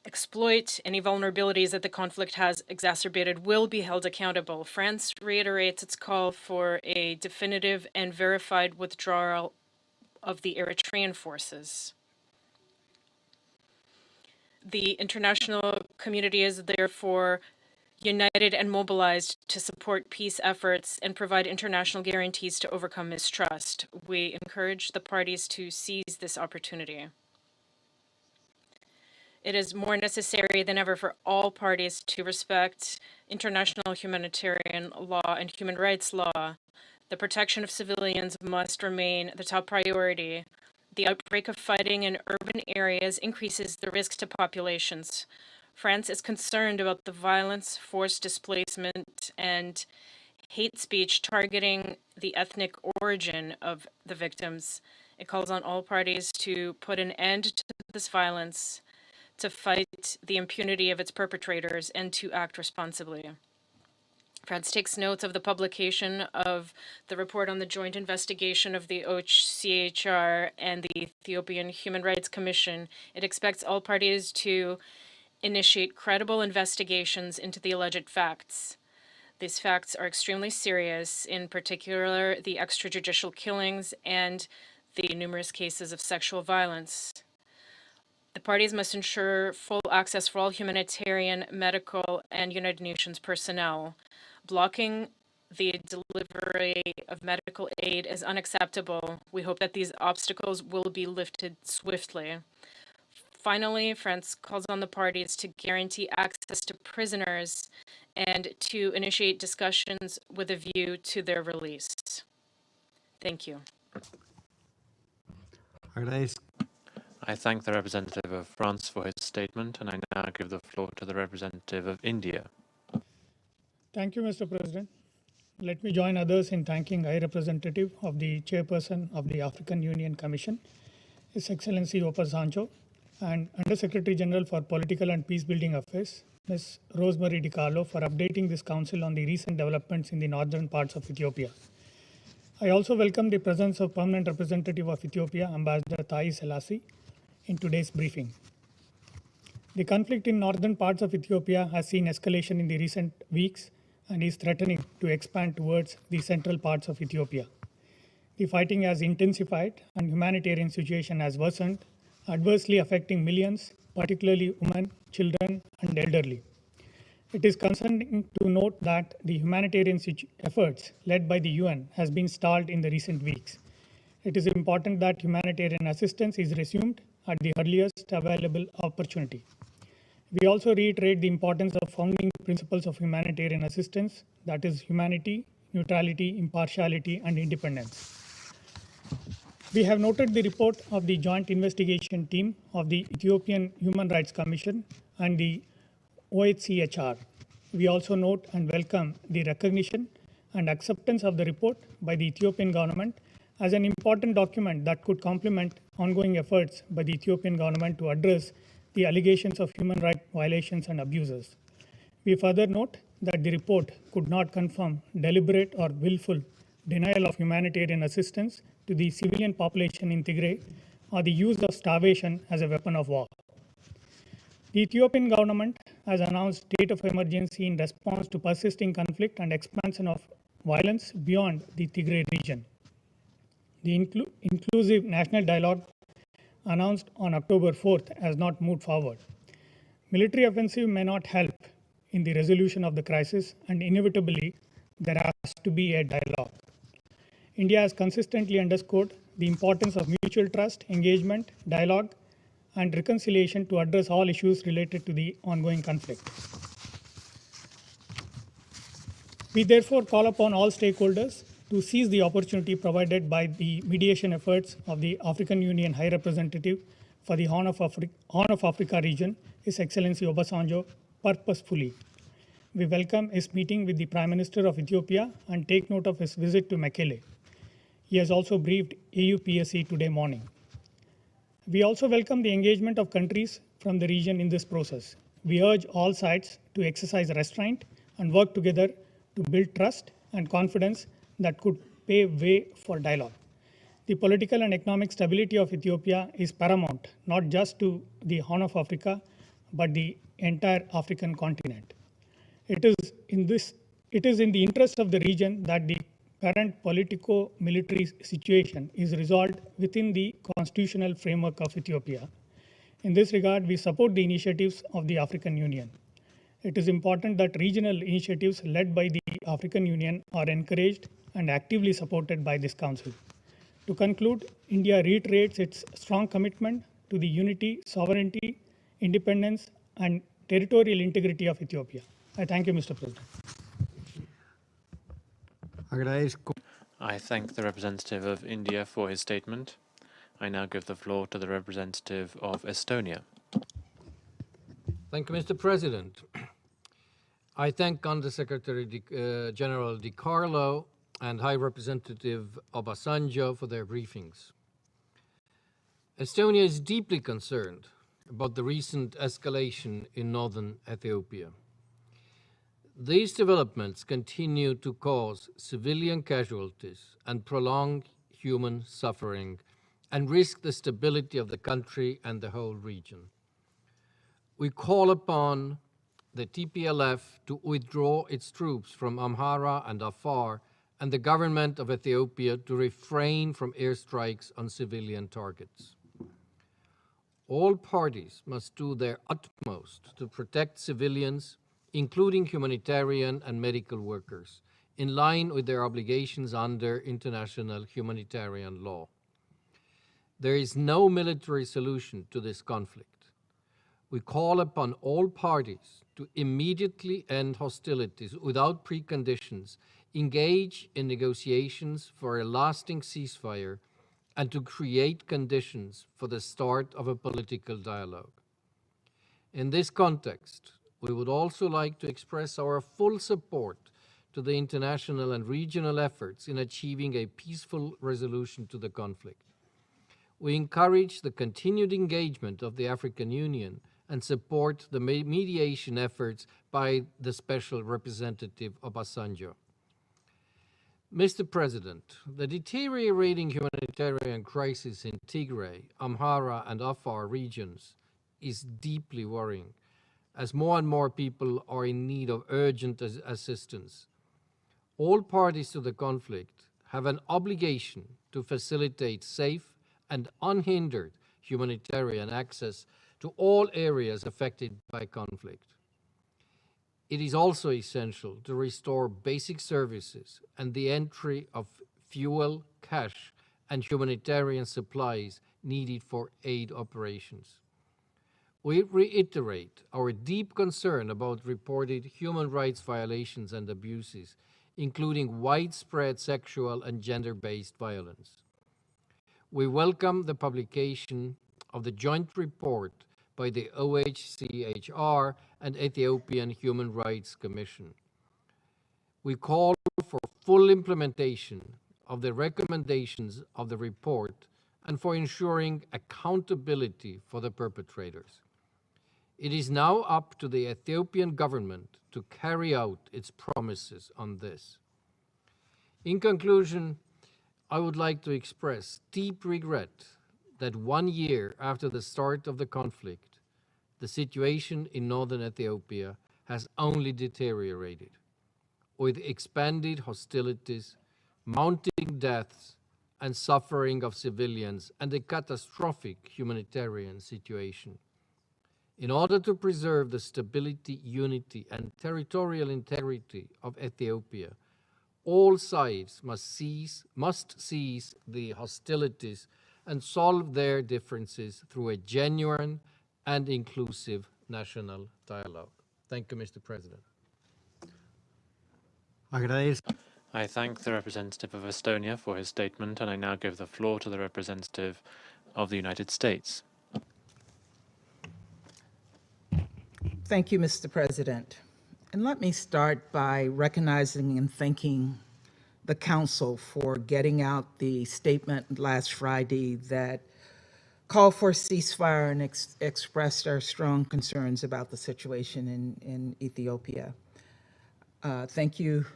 exploit any vulnerabilities that the conflict has exacerbated will be held accountable. France reiterates its call for a definitive and verified withdrawal of the Eritrean forces. The international community is therefore united and mobilized to support peace efforts and provide international guarantees to overcome mistrust. We encourage the parties to seize this opportunity. It is more necessary than ever for all parties to respect international humanitarian law and human rights law. The protection of civilians must remain the top priority. The outbreak of fighting in urban areas increases the risk to populations. France is concerned about the violence, forced displacement, and hate speech targeting the ethnic origin of the victims. It calls on all parties to put an end to this violence, to fight the impunity of its perpetrators, and to act responsibly. France takes notes of the publication of the report on the joint investigation of the OHCHR and the Ethiopian Human Rights Commission. It expects all parties to initiate credible investigations into the alleged facts. These facts are extremely serious, in particular the extrajudicial killings and the numerous cases of sexual violence. The parties must ensure full access for all humanitarian, medical, and United Nations personnel. Blocking the delivery of medical aid is unacceptable. We hope that these obstacles will be lifted swiftly. Finally, France calls on the parties to guarantee access to prisoners and to initiate discussions with a view to their release. Thank you. I thank the representative of France for his statement, and I now give the floor to the representative of India. Thank you, Mr. President. Let me join others in thanking High Representative of the Chairperson of the African Union Commission, His Excellency Obasanjo, and Under-Secretary General for Political and Peacebuilding Affairs, Ms. Rosemary DiCarlo, for updating this Council on the recent developments in the northern parts of Ethiopia. I also welcome the presence of Permanent Representative of Ethiopia, Ambassador Thai Selassie, in today's briefing. The conflict in northern parts of Ethiopia has seen escalation in the recent weeks and is threatening to expand towards the central parts of Ethiopia. The fighting has intensified and humanitarian situation has worsened, adversely affecting millions, particularly women, children, and elderly. It is concerning to note that the humanitarian efforts led by the UN has been stalled in the recent weeks. It is important that humanitarian assistance is resumed at the earliest available opportunity. We also reiterate the importance of founding principles of humanitarian assistance, that is humanity, neutrality, impartiality, and independence. We have noted the report of the Joint Investigation Team of the Ethiopian Human Rights Commission and the OHCHR. We also note and welcome the recognition and acceptance of the report by the Ethiopian government as an important document that could complement ongoing efforts by the Ethiopian government to address the allegations of human rights violations and abuses. We further note that the report could not confirm deliberate or willful denial of humanitarian assistance to the civilian population in Tigray or the use of starvation as a weapon of war. The Ethiopian government has announced state of emergency in response to persisting conflict and expansion of violence beyond the Tigray region. The inclusive national dialogue announced on October 4th has not moved forward. Military offensive may not help in the resolution of the crisis, and inevitably there has to be a dialogue. India has consistently underscored the importance of mutual trust, engagement, dialogue, and reconciliation to address all issues related to the ongoing conflict. We therefore call upon all stakeholders to seize the opportunity provided by the mediation efforts of the African Union High Representative for the Horn of Africa region, His Excellency Obasanjo, purposefully. We welcome his meeting with the Prime Minister of Ethiopia and take note of his visit to Mekelle. He has also briefed AUPSC today morning. We also welcome the engagement of countries from the region in this process. We urge all sides to exercise restraint and work together to build trust and confidence that could pave way for dialogue. The political and economic stability of Ethiopia is paramount, not just to the Horn of Africa, but the entire African continent. It is in the interest of the region that the current politico-military situation is resolved within the constitutional framework of Ethiopia. In this regard, we support the initiatives of the African Union. It is important that regional initiatives led by the African Union are encouraged and actively supported by this Council. To conclude, India reiterates its strong commitment to the unity, sovereignty, independence, and territorial integrity of Ethiopia. I thank you, Mr. President. I thank the representative of India for his statement. I now give the floor to the representative of Estonia. Thank you, Mr. President. I thank Undersecretary General Di Carlo and High Representative Obasanjo for their briefings. Estonia is deeply concerned about the recent escalation in northern Ethiopia. These developments continue to cause civilian casualties and prolong human suffering and risk the stability of the country and the whole region. We call upon the TPLF to withdraw its troops from Amhara and Afar and the government of Ethiopia to refrain from airstrikes on civilian targets. All parties must do their utmost to protect civilians, including humanitarian and medical workers, in line with their obligations under international humanitarian law. There is no military solution to this conflict. We call upon all parties to immediately end hostilities without preconditions, engage in negotiations for a lasting ceasefire, and to create conditions for the start of a political dialogue. In this context, we would also like to express our full support to the international and regional efforts in achieving a peaceful resolution to the conflict. We encourage the continued engagement of the African Union and support the mediation efforts by the Special Representative Obasanjo. Mr. President, the deteriorating humanitarian crisis in Tigray, Amhara, and Afar regions is deeply worrying, as more and more people are in need of urgent assistance. All parties to the conflict have an obligation to facilitate safe and unhindered humanitarian access to all areas affected by conflict. It is also essential to restore basic services and the entry of fuel, cash, and humanitarian supplies needed for aid operations. We reiterate our deep concern about reported human rights violations and abuses, including widespread sexual and gender-based violence. We welcome the publication of the joint report by the OHCHR and Ethiopian Human Rights Commission. We call for full implementation of the recommendations of the report and for ensuring accountability for the perpetrators. It is now up to the Ethiopian government to carry out its promises on this. In conclusion, I would like to express deep regret that 1 year after the start of the conflict, the situation in northern Ethiopia has only deteriorated, with expanded hostilities, mounting deaths, and suffering of civilians, and a catastrophic humanitarian situation. In order to preserve the stability, unity, and territorial integrity of Ethiopia, all sides must cease the hostilities and solve their differences through a genuine and inclusive national dialogue. Thank you, Mr. President. I thank the representative of Estonia for his statement, and I now give the floor to the representative of the United States. Thank you, Mr. President. And let me start by recognizing and thanking the Council for getting out the statement last Friday that called for a ceasefire and expressed our strong concerns about the situation in Ethiopia. Thank you,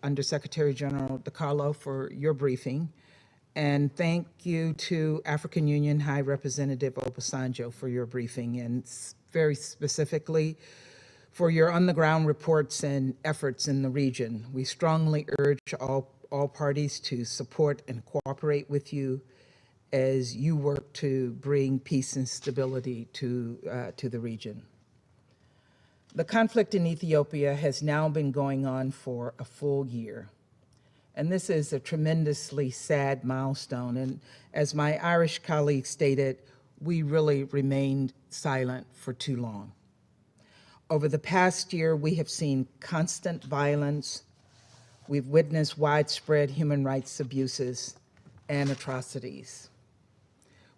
Undersecretary General Di Carlo, for your briefing. And thank you to African Union High Representative Obasanjo for your briefing. And very specifically for your on-the-ground reports and efforts in the region. We strongly urge all parties to support and cooperate with you as you work to bring peace and stability to the region. The conflict in Ethiopia has now been going on for a full year. And this is a tremendously sad milestone. And as my Irish colleague stated, we really remained silent for too long. Over the past year, we have seen constant violence. We've witnessed widespread human rights abuses and atrocities.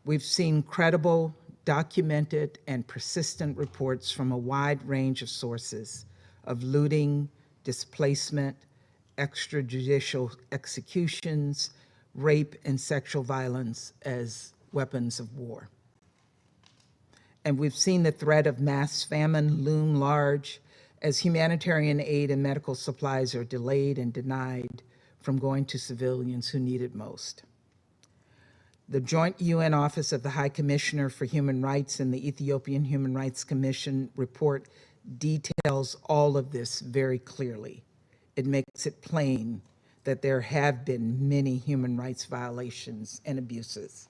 We've seen credible, documented, and persistent reports from a wide range of sources of looting, displacement, extrajudicial executions, rape, and sexual violence as weapons of war. And we've seen the threat of mass famine loom large as humanitarian aid and medical supplies are delayed and denied from going to civilians who need it most. The Joint UN Office of the High Commissioner for Human Rights and the Ethiopian Human Rights Commission report details all of this very clearly. It makes it plain that there have been many human rights violations and abuses.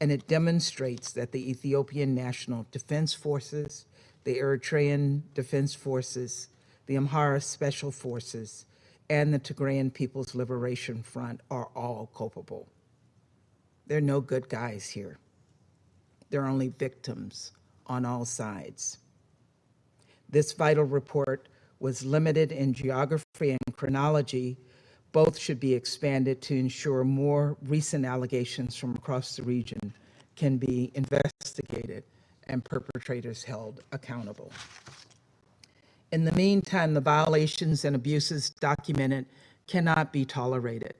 And it demonstrates that the Ethiopian National Defense Forces, the Eritrean Defense Forces, the Amhara Special Forces, and the Tigrayan People's Liberation Front are all culpable. There are no good guys here. There are only victims on all sides. This vital report was limited in geography and chronology. Both should be expanded to ensure more recent allegations from across the region can be investigated and perpetrators held accountable. In the meantime, the violations and abuses documented cannot be tolerated.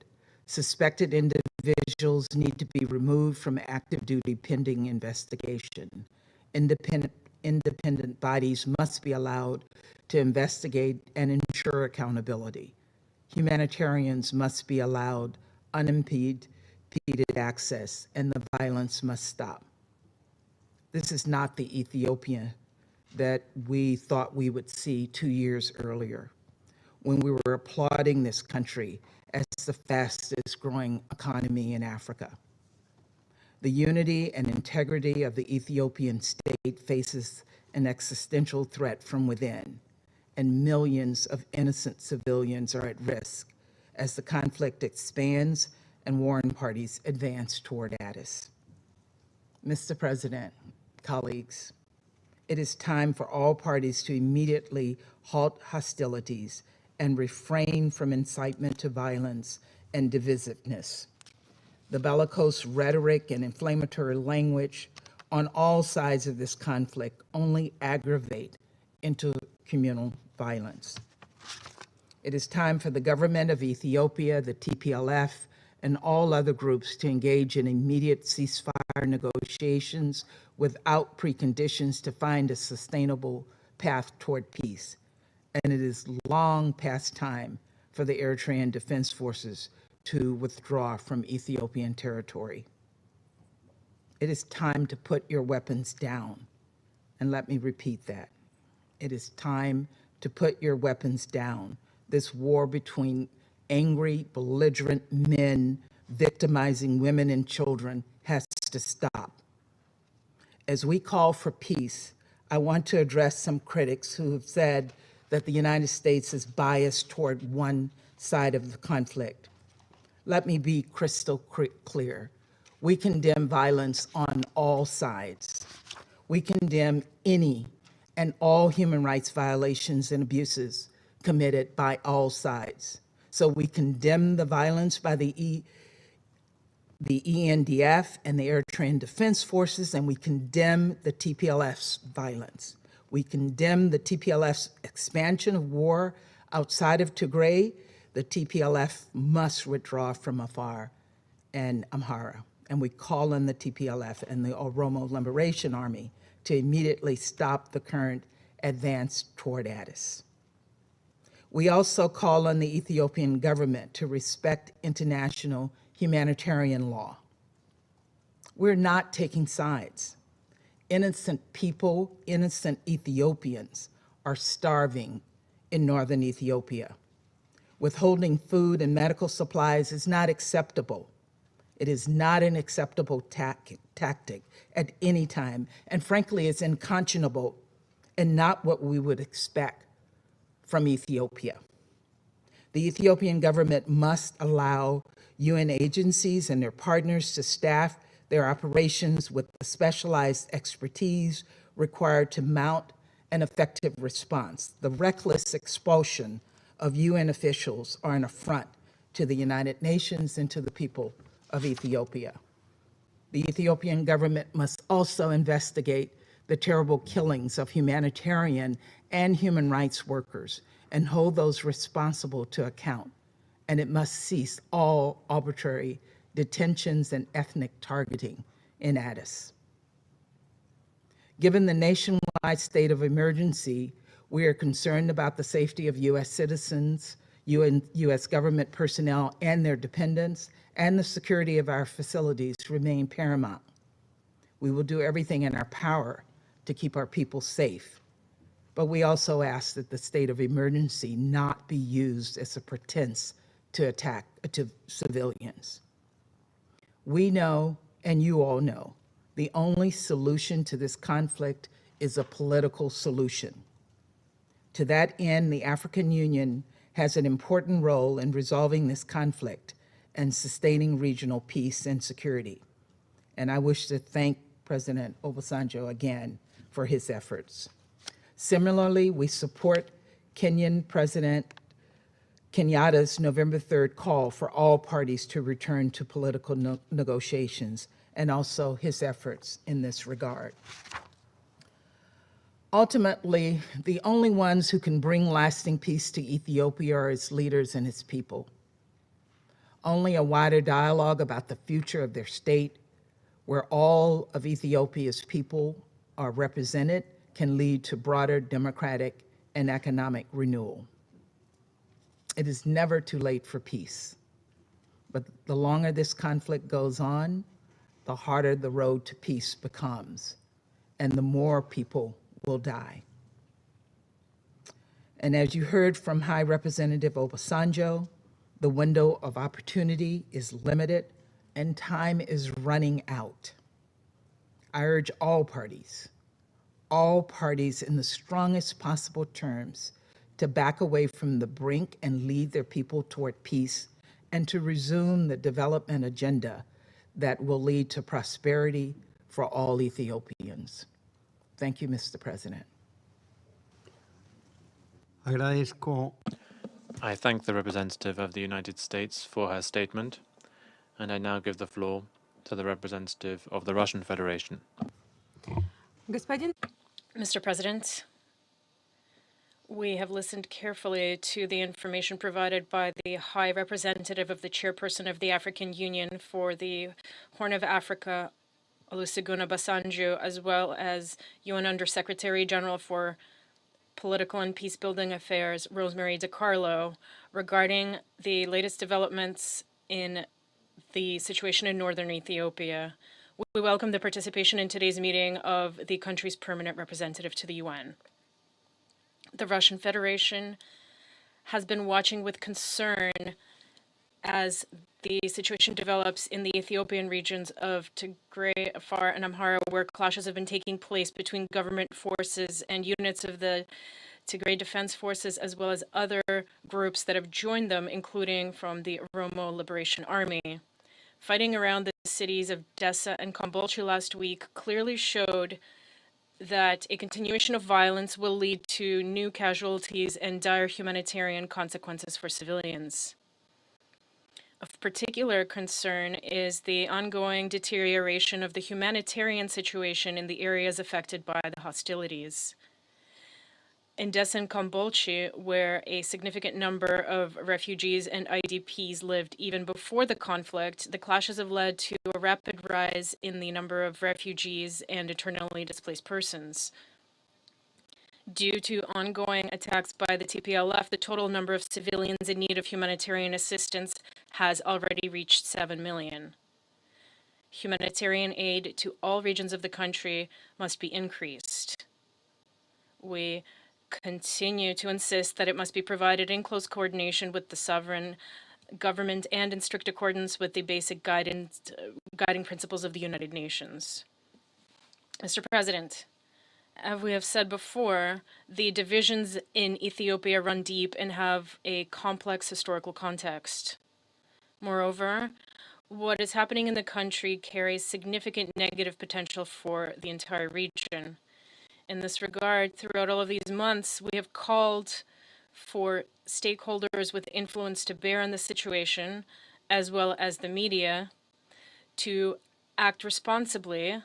Suspected individuals need to be removed from active duty pending investigation. Independent bodies must be allowed to investigate and ensure accountability. Humanitarians must be allowed unimpeded access, and the violence must stop. This is not the Ethiopia that we thought we would see 2 years earlier, when we were applauding this country as the fastest growing economy in Africa. The unity and integrity of the Ethiopian state faces an existential threat from within, and millions of innocent civilians are at risk as the conflict expands and warring parties advance toward Addis. Mr. President, colleagues, it is time for all parties to immediately halt hostilities and refrain from incitement to violence and divisiveness. The bellicose rhetoric and inflammatory language on all sides of this conflict only aggravate intercommunal violence. It is time for the government of Ethiopia, the TPLF, and all other groups to engage in immediate ceasefire negotiations without preconditions to find a sustainable path toward peace. And it is long past time for the Eritrean Defense Forces to withdraw from Ethiopian territory. It is time to put your weapons down. And let me repeat that. It is time to put your weapons down. This war between angry, belligerent men victimizing women and children has to stop. As we call for peace, I want to address some critics who have said that the United States is biased toward one side of the conflict. Let me be crystal clear. We condemn violence on all sides. We condemn any and all human rights violations and abuses committed by all sides. So we condemn the violence by the ENDF and the Eritrean Defense Forces, and we condemn the TPLF's violence. We condemn the TPLF's expansion of war outside of Tigray. The TPLF must withdraw from Afar and Amhara. And we call on the TPLF and the Oromo Liberation Army to immediately stop the current advance toward Addis. We also call on the Ethiopian government to respect international humanitarian law. We're not taking sides. Innocent people, innocent Ethiopians are starving in northern Ethiopia. Withholding food and medical supplies is not acceptable. It is not an acceptable tactic at any time, and frankly, it's unconscionable and not what we would expect from Ethiopia. The Ethiopian government must allow UN agencies and their partners to staff their operations with the specialized expertise required to mount an effective response. The reckless expulsion of UN officials are an affront to the United Nations and to the people of Ethiopia. The Ethiopian government must also investigate the terrible killings of humanitarian and human rights workers and hold those responsible to account. And it must cease all arbitrary detentions and ethnic targeting in Addis. Given the nationwide state of emergency, we are concerned about the safety of U.S. citizens, U.S. government personnel and their dependents, and the security of our facilities remain paramount. We will do everything in our power to keep our people safe, but we also ask that the state of emergency not be used as a pretense to attack civilians. We know, and you all know, the only solution to this conflict is a political solution. To that end, the African Union has an important role in resolving this conflict and sustaining regional peace and security. And I wish to thank President Obasanjo again for his efforts. Similarly, we support Kenyan President Kenyatta's November 3rd call for all parties to return to political negotiations, and also his efforts in this regard. Ultimately, the only ones who can bring lasting peace to Ethiopia are its leaders and its people. Only a wider dialogue about the future of their state, where all of Ethiopia's people are represented, can lead to broader democratic and economic renewal. It is never too late for peace, but the longer this conflict goes on, the harder the road to peace becomes, and the more people will die. And as you heard from High Representative Obasanjo, the window of opportunity is limited and time is running out. I urge all parties in the strongest possible terms to back away from the brink and lead their people toward peace and to resume the development agenda that will lead to prosperity for all Ethiopians. Thank you, Mr. President. I thank the representative of the United States for her statement, and I now give the floor to the representative of the Russian Federation. Mr. President, we have listened carefully to the information provided by the High Representative of the Chairperson of the African Union for the Horn of Africa, Olusegun Obasanjo, as well as UN Undersecretary General for Political and Peacebuilding Affairs, Rosemary DiCarlo, regarding the latest developments in the situation in northern Ethiopia. We welcome the participation in today's meeting of the country's permanent representative to the UN. The Russian Federation has been watching with concern as the situation develops in the Ethiopian regions of Tigray, Afar, and Amhara, where clashes have been taking place between government forces and units of the Tigray Defense Forces, as well as other groups that have joined them, including from the Oromo Liberation Army. Fighting around the cities of Dessa and Kombolchi last week clearly showed that a continuation of violence will lead to new casualties and dire humanitarian consequences for civilians. Of particular concern is the ongoing deterioration of the humanitarian situation in the areas affected by the hostilities. In Dessa and Kombolchi, where a significant number of refugees and IDPs lived even before the conflict, the clashes have led to a rapid rise in the number of refugees and internally displaced persons. Due to ongoing attacks by the TPLF, the total number of civilians in need of humanitarian assistance has already reached 7 million. Humanitarian aid to all regions of the country must be increased. We continue to insist that it must be provided in close coordination with the sovereign government and in strict accordance with the basic guiding principles of the United Nations. Mr. President, as we have said before, the divisions in Ethiopia run deep and have a complex historical context. Moreover, what is happening in the country carries significant negative potential for the entire region. In this regard, throughout all of these months, we have called for stakeholders with influence to bear on the situation, as well as the media, to act responsibly,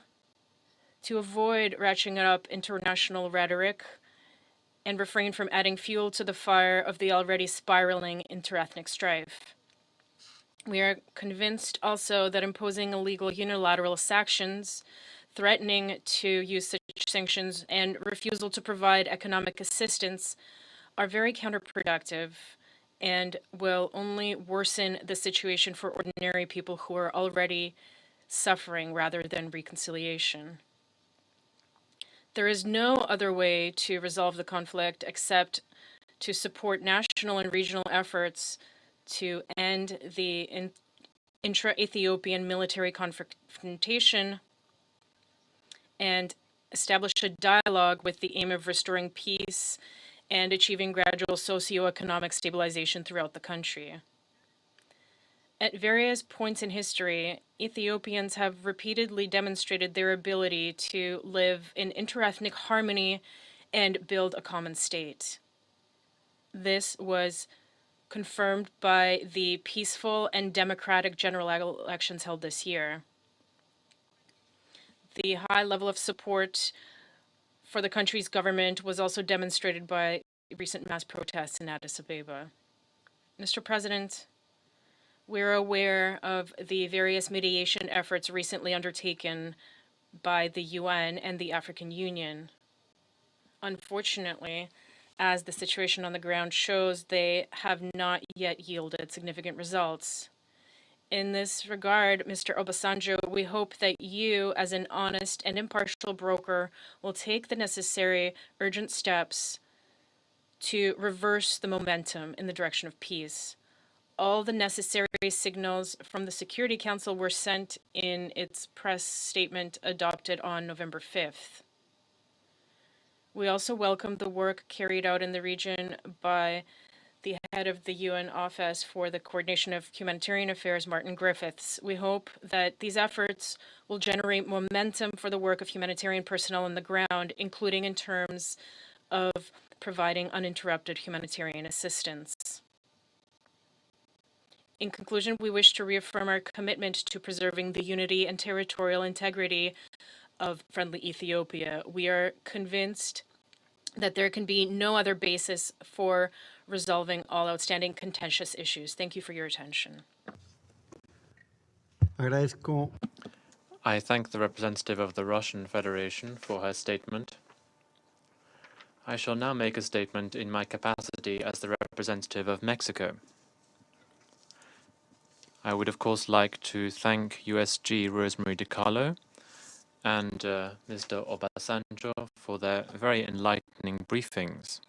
to avoid ratcheting up international rhetoric, and refrain from adding fuel to the fire of the already spiraling interethnic strife. We are convinced also that imposing illegal unilateral sanctions, threatening to use such sanctions, and refusal to provide economic assistance are very counterproductive and will only worsen the situation for ordinary people who are already suffering rather than reconciliation. There is no other way to resolve the conflict except to support national and regional efforts to end the intra-Ethiopian military confrontation and establish a dialogue with the aim of restoring peace and achieving gradual socioeconomic stabilization throughout the country. At various points in history, Ethiopians have repeatedly demonstrated their ability to live in interethnic harmony and build a common state. This was confirmed by the peaceful and democratic general elections held this year. The high level of support for the country's government was also demonstrated by recent mass protests in Addis Ababa. Mr. President, we're aware of the various mediation efforts recently undertaken by the UN and the African Union. Unfortunately, as the situation on the ground shows, they have not yet yielded significant results. In this regard, Mr. Obasanjo, we hope that you, as an honest and impartial broker, will take the necessary urgent steps to reverse the momentum in the direction of peace. All the necessary signals from the Security Council were sent in its press statement adopted on November 5th. We also welcome the work carried out in the region by the head of the UN Office for the Coordination of Humanitarian Affairs, Martin Griffiths. We hope that these efforts will generate momentum for the work of humanitarian personnel on the ground, including in terms of providing uninterrupted humanitarian assistance. In conclusion, we wish to reaffirm our commitment to preserving the unity and territorial integrity of friendly Ethiopia. We are convinced that there can be no other basis for resolving all outstanding contentious issues. Thank you for your attention. I thank the representative of the Russian Federation for her statement. I shall now make a statement in my capacity as the representative of Mexico. I would, of course, like to thank USG Rosemary DiCarlo and Mr. Obasanjo for their very enlightening briefings.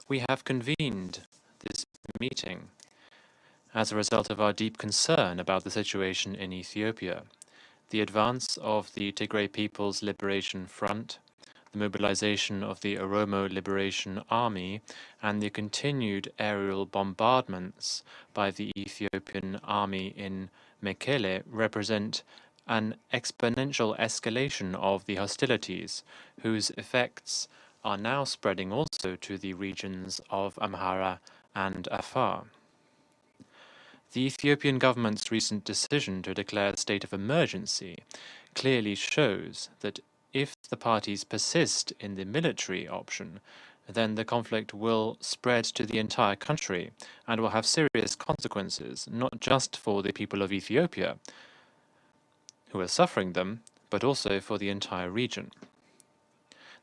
We have convened this meeting as a result of our deep concern about the situation in Ethiopia, the advance of the Tigray People's Liberation Front, the mobilization of the Oromo Liberation Army, and the continued aerial bombardments by the Ethiopian army in Mekele represent an exponential escalation of the hostilities, whose effects are now spreading also to the regions of Amhara and Afar. The Ethiopian government's recent decision to declare a state of emergency clearly shows that if the parties persist in the military option, then the conflict will spread to the entire country and will have serious consequences, not just for the people of Ethiopia, who are suffering them, but also for the entire region.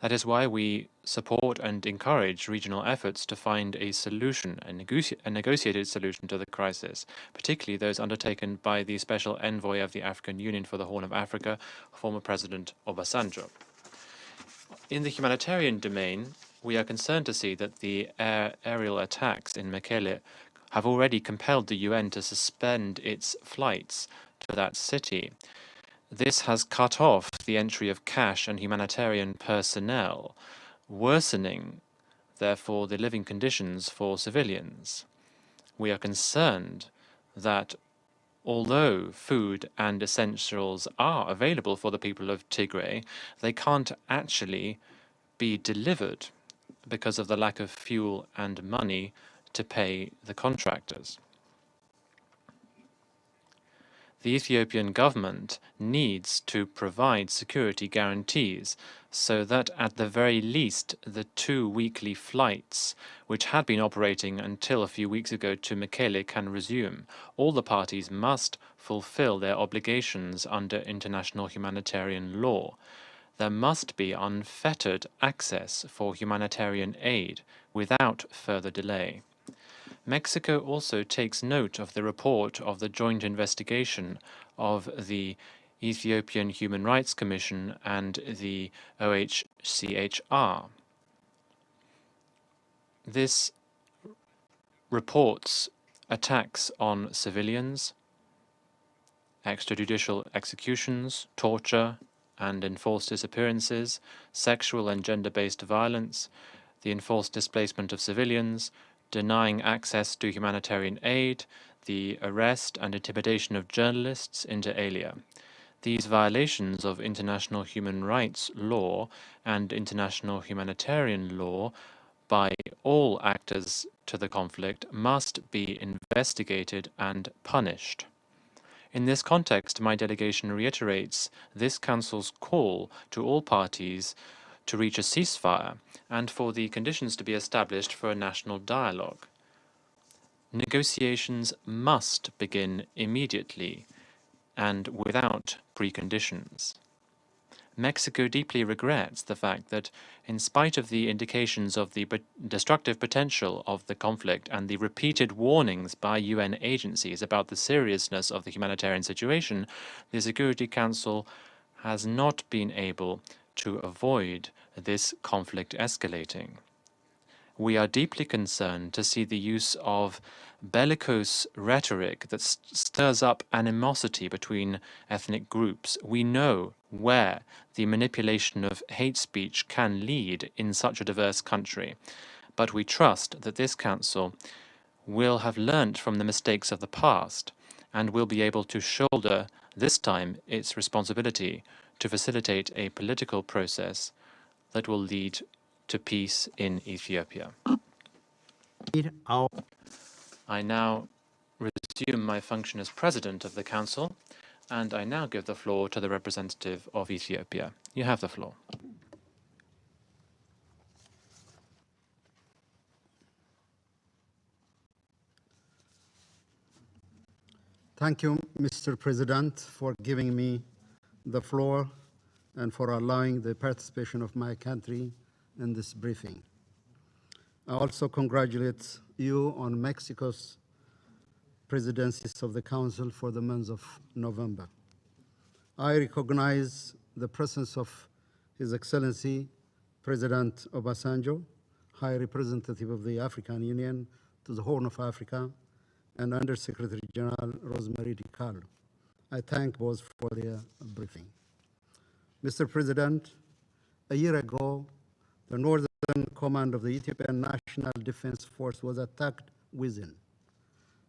That is why we support and encourage regional efforts to find a solution, a negotiated solution to the crisis, particularly those undertaken by the Special Envoy of the African Union for the Horn of Africa, former President Obasanjo. In the humanitarian domain, we are concerned to see that the aerial attacks in Mekelle have already compelled the UN to suspend its flights to that city. This has cut off the entry of cash and humanitarian personnel, worsening, therefore, the living conditions for civilians. We are concerned that although food and essentials are available for the people of Tigray, they can't actually be delivered because of the lack of fuel and money to pay the contractors. The Ethiopian government needs to provide security guarantees so that at the very least the 2 weekly flights which had been operating until a few weeks ago to Mekelle can resume. All the parties must fulfill their obligations under international humanitarian law. There must be unfettered access for humanitarian aid without further delay. Mexico also takes note of the report of the joint investigation of the Ethiopian Human Rights Commission and the OHCHR. This reports attacks on civilians, extrajudicial executions, torture, and enforced disappearances, sexual and gender-based violence, the enforced displacement of civilians, denying access to humanitarian aid, the arrest and intimidation of journalists, inter alia. These violations of international human rights law and international humanitarian law by all actors to the conflict must be investigated and punished. In this context, my delegation reiterates this Council's call to all parties to reach a ceasefire and for the conditions to be established for a national dialogue. Negotiations must begin immediately and without preconditions. Mexico deeply regrets the fact that, in spite of the indications of the destructive potential of the conflict and the repeated warnings by UN agencies about the seriousness of the humanitarian situation, the Security Council has not been able to avoid this conflict escalating. We are deeply concerned to see the use of bellicose rhetoric that stirs up animosity between ethnic groups. We know where the manipulation of hate speech can lead in such a diverse country, but we trust that this Council will have learnt from the mistakes of the past and will be able to shoulder this time its responsibility to facilitate a political process that will lead to peace in Ethiopia. I now resume my function as President of the Council, and I now give the floor to the representative of Ethiopia. You have the floor. Thank you, Mr. President, for giving me the floor and for allowing the participation of my country in this briefing. I also congratulate you on Mexico's presidencies of the Council for the month of November. I recognize the presence of His Excellency President Obasanjo, High Representative of the African Union to the Horn of Africa, and Undersecretary General Rosemary DiCarlo. I thank both for their briefing. Mr. President, a year ago, the Northern Command of the Ethiopian National Defense Force was attacked within.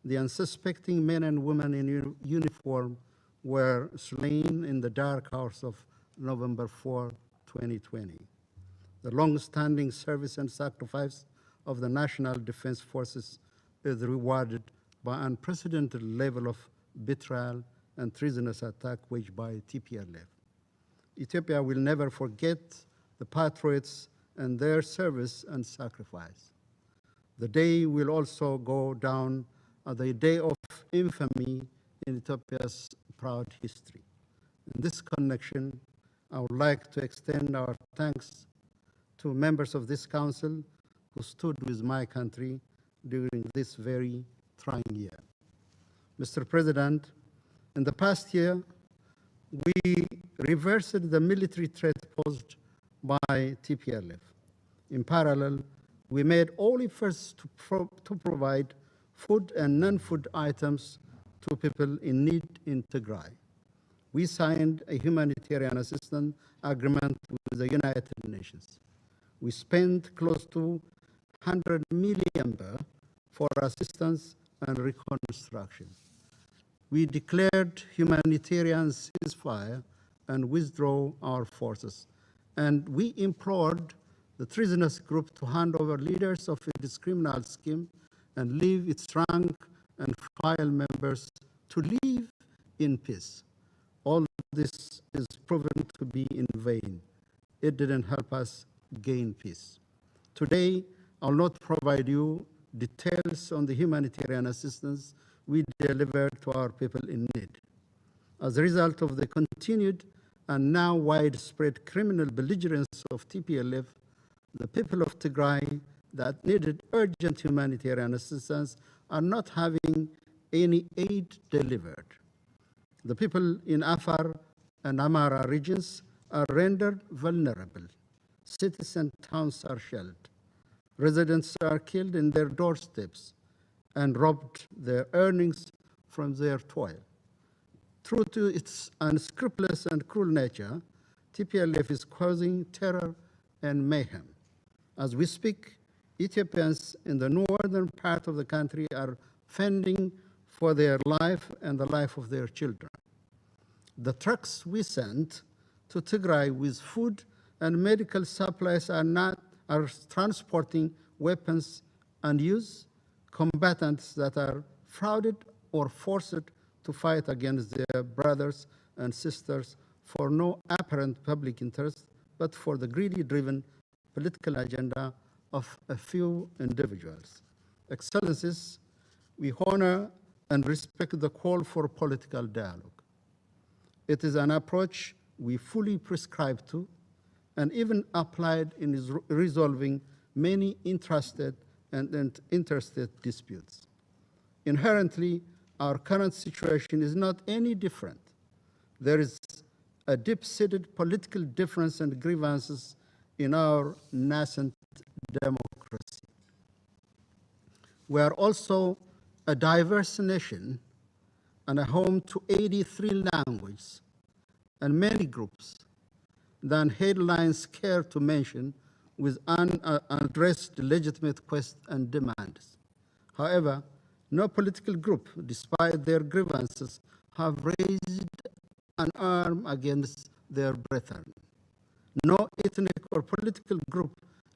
The unsuspecting men and women in uniform were slain in the dark hours of November 4, 2020. The long-standing service and sacrifice of the National Defense Forces is rewarded by unprecedented level of betrayal and treasonous attack waged by TPLF. Ethiopia will never forget the patriots and their service and sacrifice. The day will also go down as a day of infamy in Ethiopia's proud history. In this connection, I would like to extend our thanks to members of this council who stood with my country during this very trying year. Mr. President, in the past year, we reversed the military threat posed by TPLF. In parallel, we made all efforts to provide food and non-food items to people in need in Tigray. We signed a humanitarian assistance agreement with the United Nations. We spent close to 100 million for assistance and reconstruction. We declared humanitarian ceasefire and withdraw our forces. And we implored the treasonous group to hand over leaders of its criminal scheme and leave its rank and file members to live in peace. All this is proven to be in vain. It didn't help us gain peace. Today, I'll not provide you details on the humanitarian assistance we delivered to our people in need. As a result of the continued and now widespread criminal belligerence of TPLF, the people of Tigray that needed urgent humanitarian assistance are not having any aid delivered. The people in Afar and Amara regions are rendered vulnerable. Cities and towns are shelled. Residents are killed in their doorsteps and robbed their earnings from their toil. True to its unscrupulous and cruel nature, TPLF is causing terror and mayhem. As we speak, Ethiopians in the northern part of the country are fending for their life and the life of their children. The trucks we sent to Tigray with food and medical supplies are transporting weapons and use combatants that are frauded or forced to fight against their brothers and sisters for no apparent public interest, but for the greedy driven political agenda of a few individuals. Excellencies, we honor and respect the call for political dialogue. It is an approach we fully prescribe to and even applied in resolving many interested and interstate disputes. Inherently, our current situation is not any different. There is a deep-seated political difference and grievances in our nascent democracy. We are also a diverse nation and a home to 83 languages and many groups than headlines care to mention with unaddressed legitimate questions and demands. However, no political group, despite their grievances, have raised an arm against their brethren. No ethnic or political group,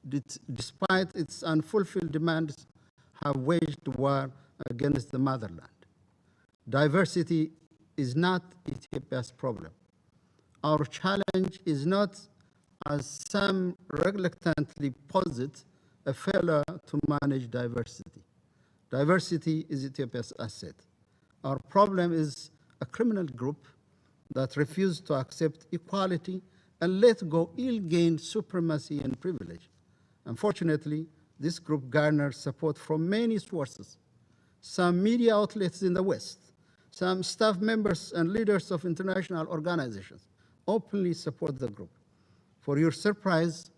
despite its unfulfilled demands, have waged war against the motherland. Diversity is not Ethiopia's problem. Our challenge is not, as some reluctantly posit, a failure to manage diversity. Diversity is Ethiopia's asset. Our problem is a criminal group that refuses to accept equality and let go ill-gained supremacy and privilege. Unfortunately, this group garners support from many sources. Some media outlets in the West, some staff members and leaders of international organizations openly support the group. For your surprise,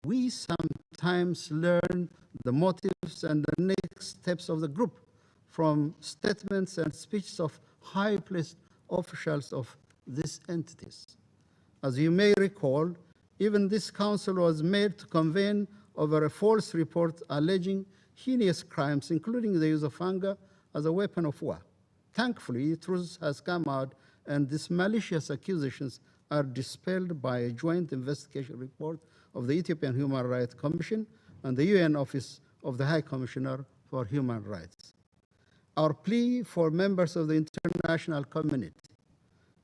we sometimes learn the motives and the next steps of the group from statements and speeches of high-placed officials of these entities. As you may recall, even this council was made to convene over a false report alleging heinous crimes, including the use of anger as a weapon of war. Thankfully, truth has come out, and these malicious accusations are dispelled by a joint investigation report of the Ethiopian Human Rights Commission and the UN Office of the High Commissioner for Human Rights. Our plea for members of the international community,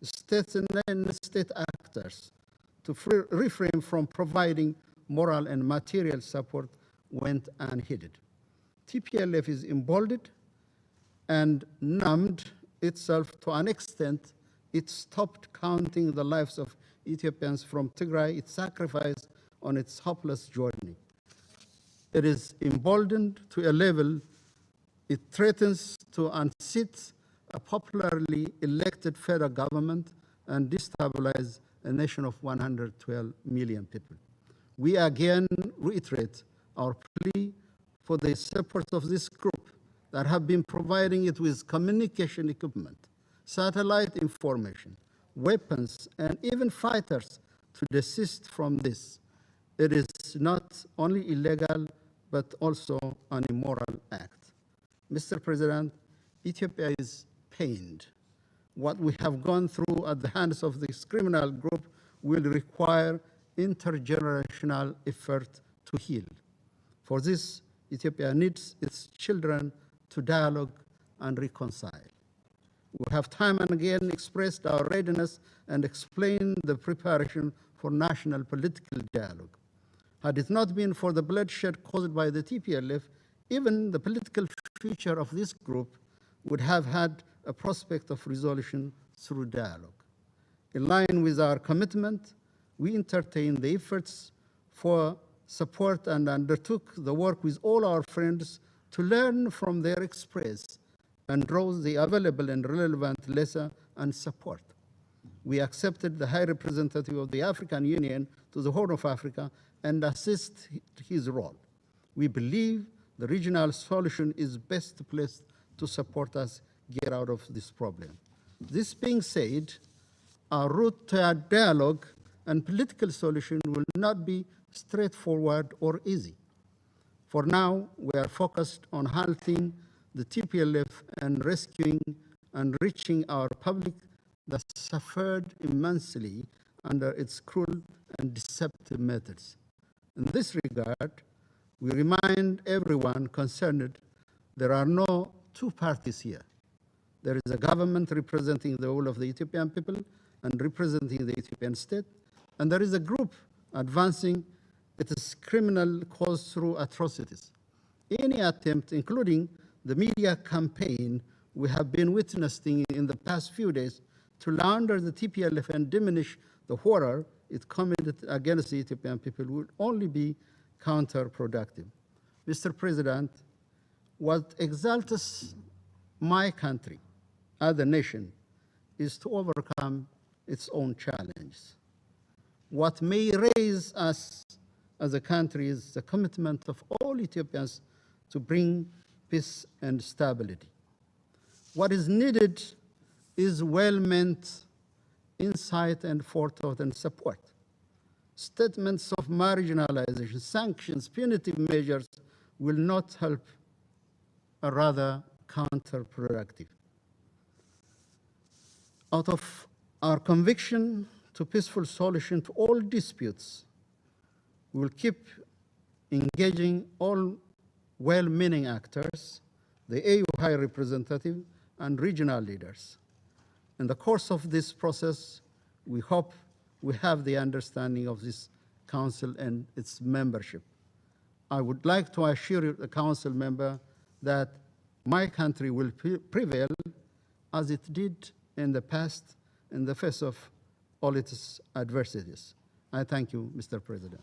states and non-state actors, to refrain from providing moral and material support went unheeded. TPLF is emboldened and numbed itself to an extent it stopped counting the lives of Ethiopians from Tigray. It sacrificed on its hopeless journey. It is emboldened to a level it threatens to unseat a popularly elected federal government and destabilize a nation of 112 million people. We again reiterate our plea for the support of this group that have been providing it with communication equipment, satellite information, weapons, and even fighters to desist from this. It is not only illegal, but also an immoral act. Mr. President, Ethiopia is pained. What we have gone through at the hands of this criminal group will require intergenerational effort to heal. For this, Ethiopia needs its children to dialogue and reconcile. We have time and again expressed our readiness and explained the preparation for national political dialogue. Had it not been for the bloodshed caused by the TPLF, even the political future of this group would have had a prospect of resolution through dialogue. In line with our commitment, we entertained the efforts for support and undertook the work with all our friends to learn from their experience and draw the available and relevant lesson and support. We accepted the High Representative of the African Union to the Horn of Africa and assist his role. We believe the regional solution is best placed to support us get out of this problem. This being said, our route to a dialogue and political solution will not be straightforward or easy. For now, we are focused on halting the TPLF and rescuing and reaching our public that suffered immensely under its cruel and deceptive methods. In this regard, we remind everyone concerned there are no two parties here. There is a government representing the whole of the Ethiopian people and representing the Ethiopian state, and there is a group advancing its criminal cause through atrocities. Any attempt, including the media campaign we have been witnessing in the past few days, to launder the TPLF and diminish the horror it committed against the Ethiopian people would only be counterproductive. Mr. President, what exalts my country as a nation is to overcome its own challenges. What may raise us as a country is the commitment of all Ethiopians to bring peace and stability. What is needed is well-meant insight and forethought and support. Statements of marginalization, sanctions, punitive measures will not help, or rather counterproductive. Out of our conviction to peaceful solution to all disputes, we will keep engaging all well-meaning actors, the AU High Representative, and regional leaders. In the course of this process, we hope we have the understanding of this council and its membership. I would like to assure the council member that my country will prevail as it did in the past in the face of all its adversities. I thank you, Mr. President.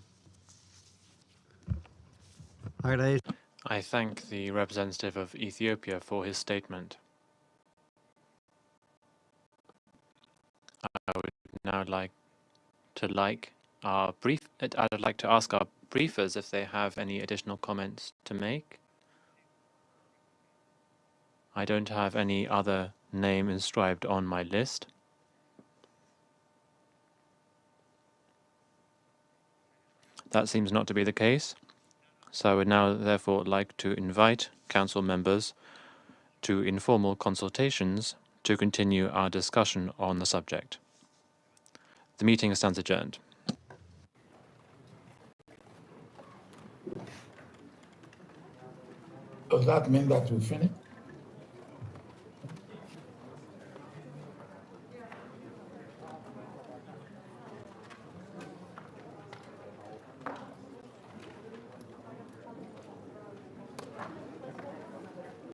I thank the representative of Ethiopia for his statement. I would now like to I'd like to ask our briefers if they have any additional comments to make. I don't have any other name inscribed on my list. That seems not to be the case. So I would now therefore like to invite council members to informal consultations to continue our discussion on the subject. The meeting stands adjourned. Does that mean that we finished?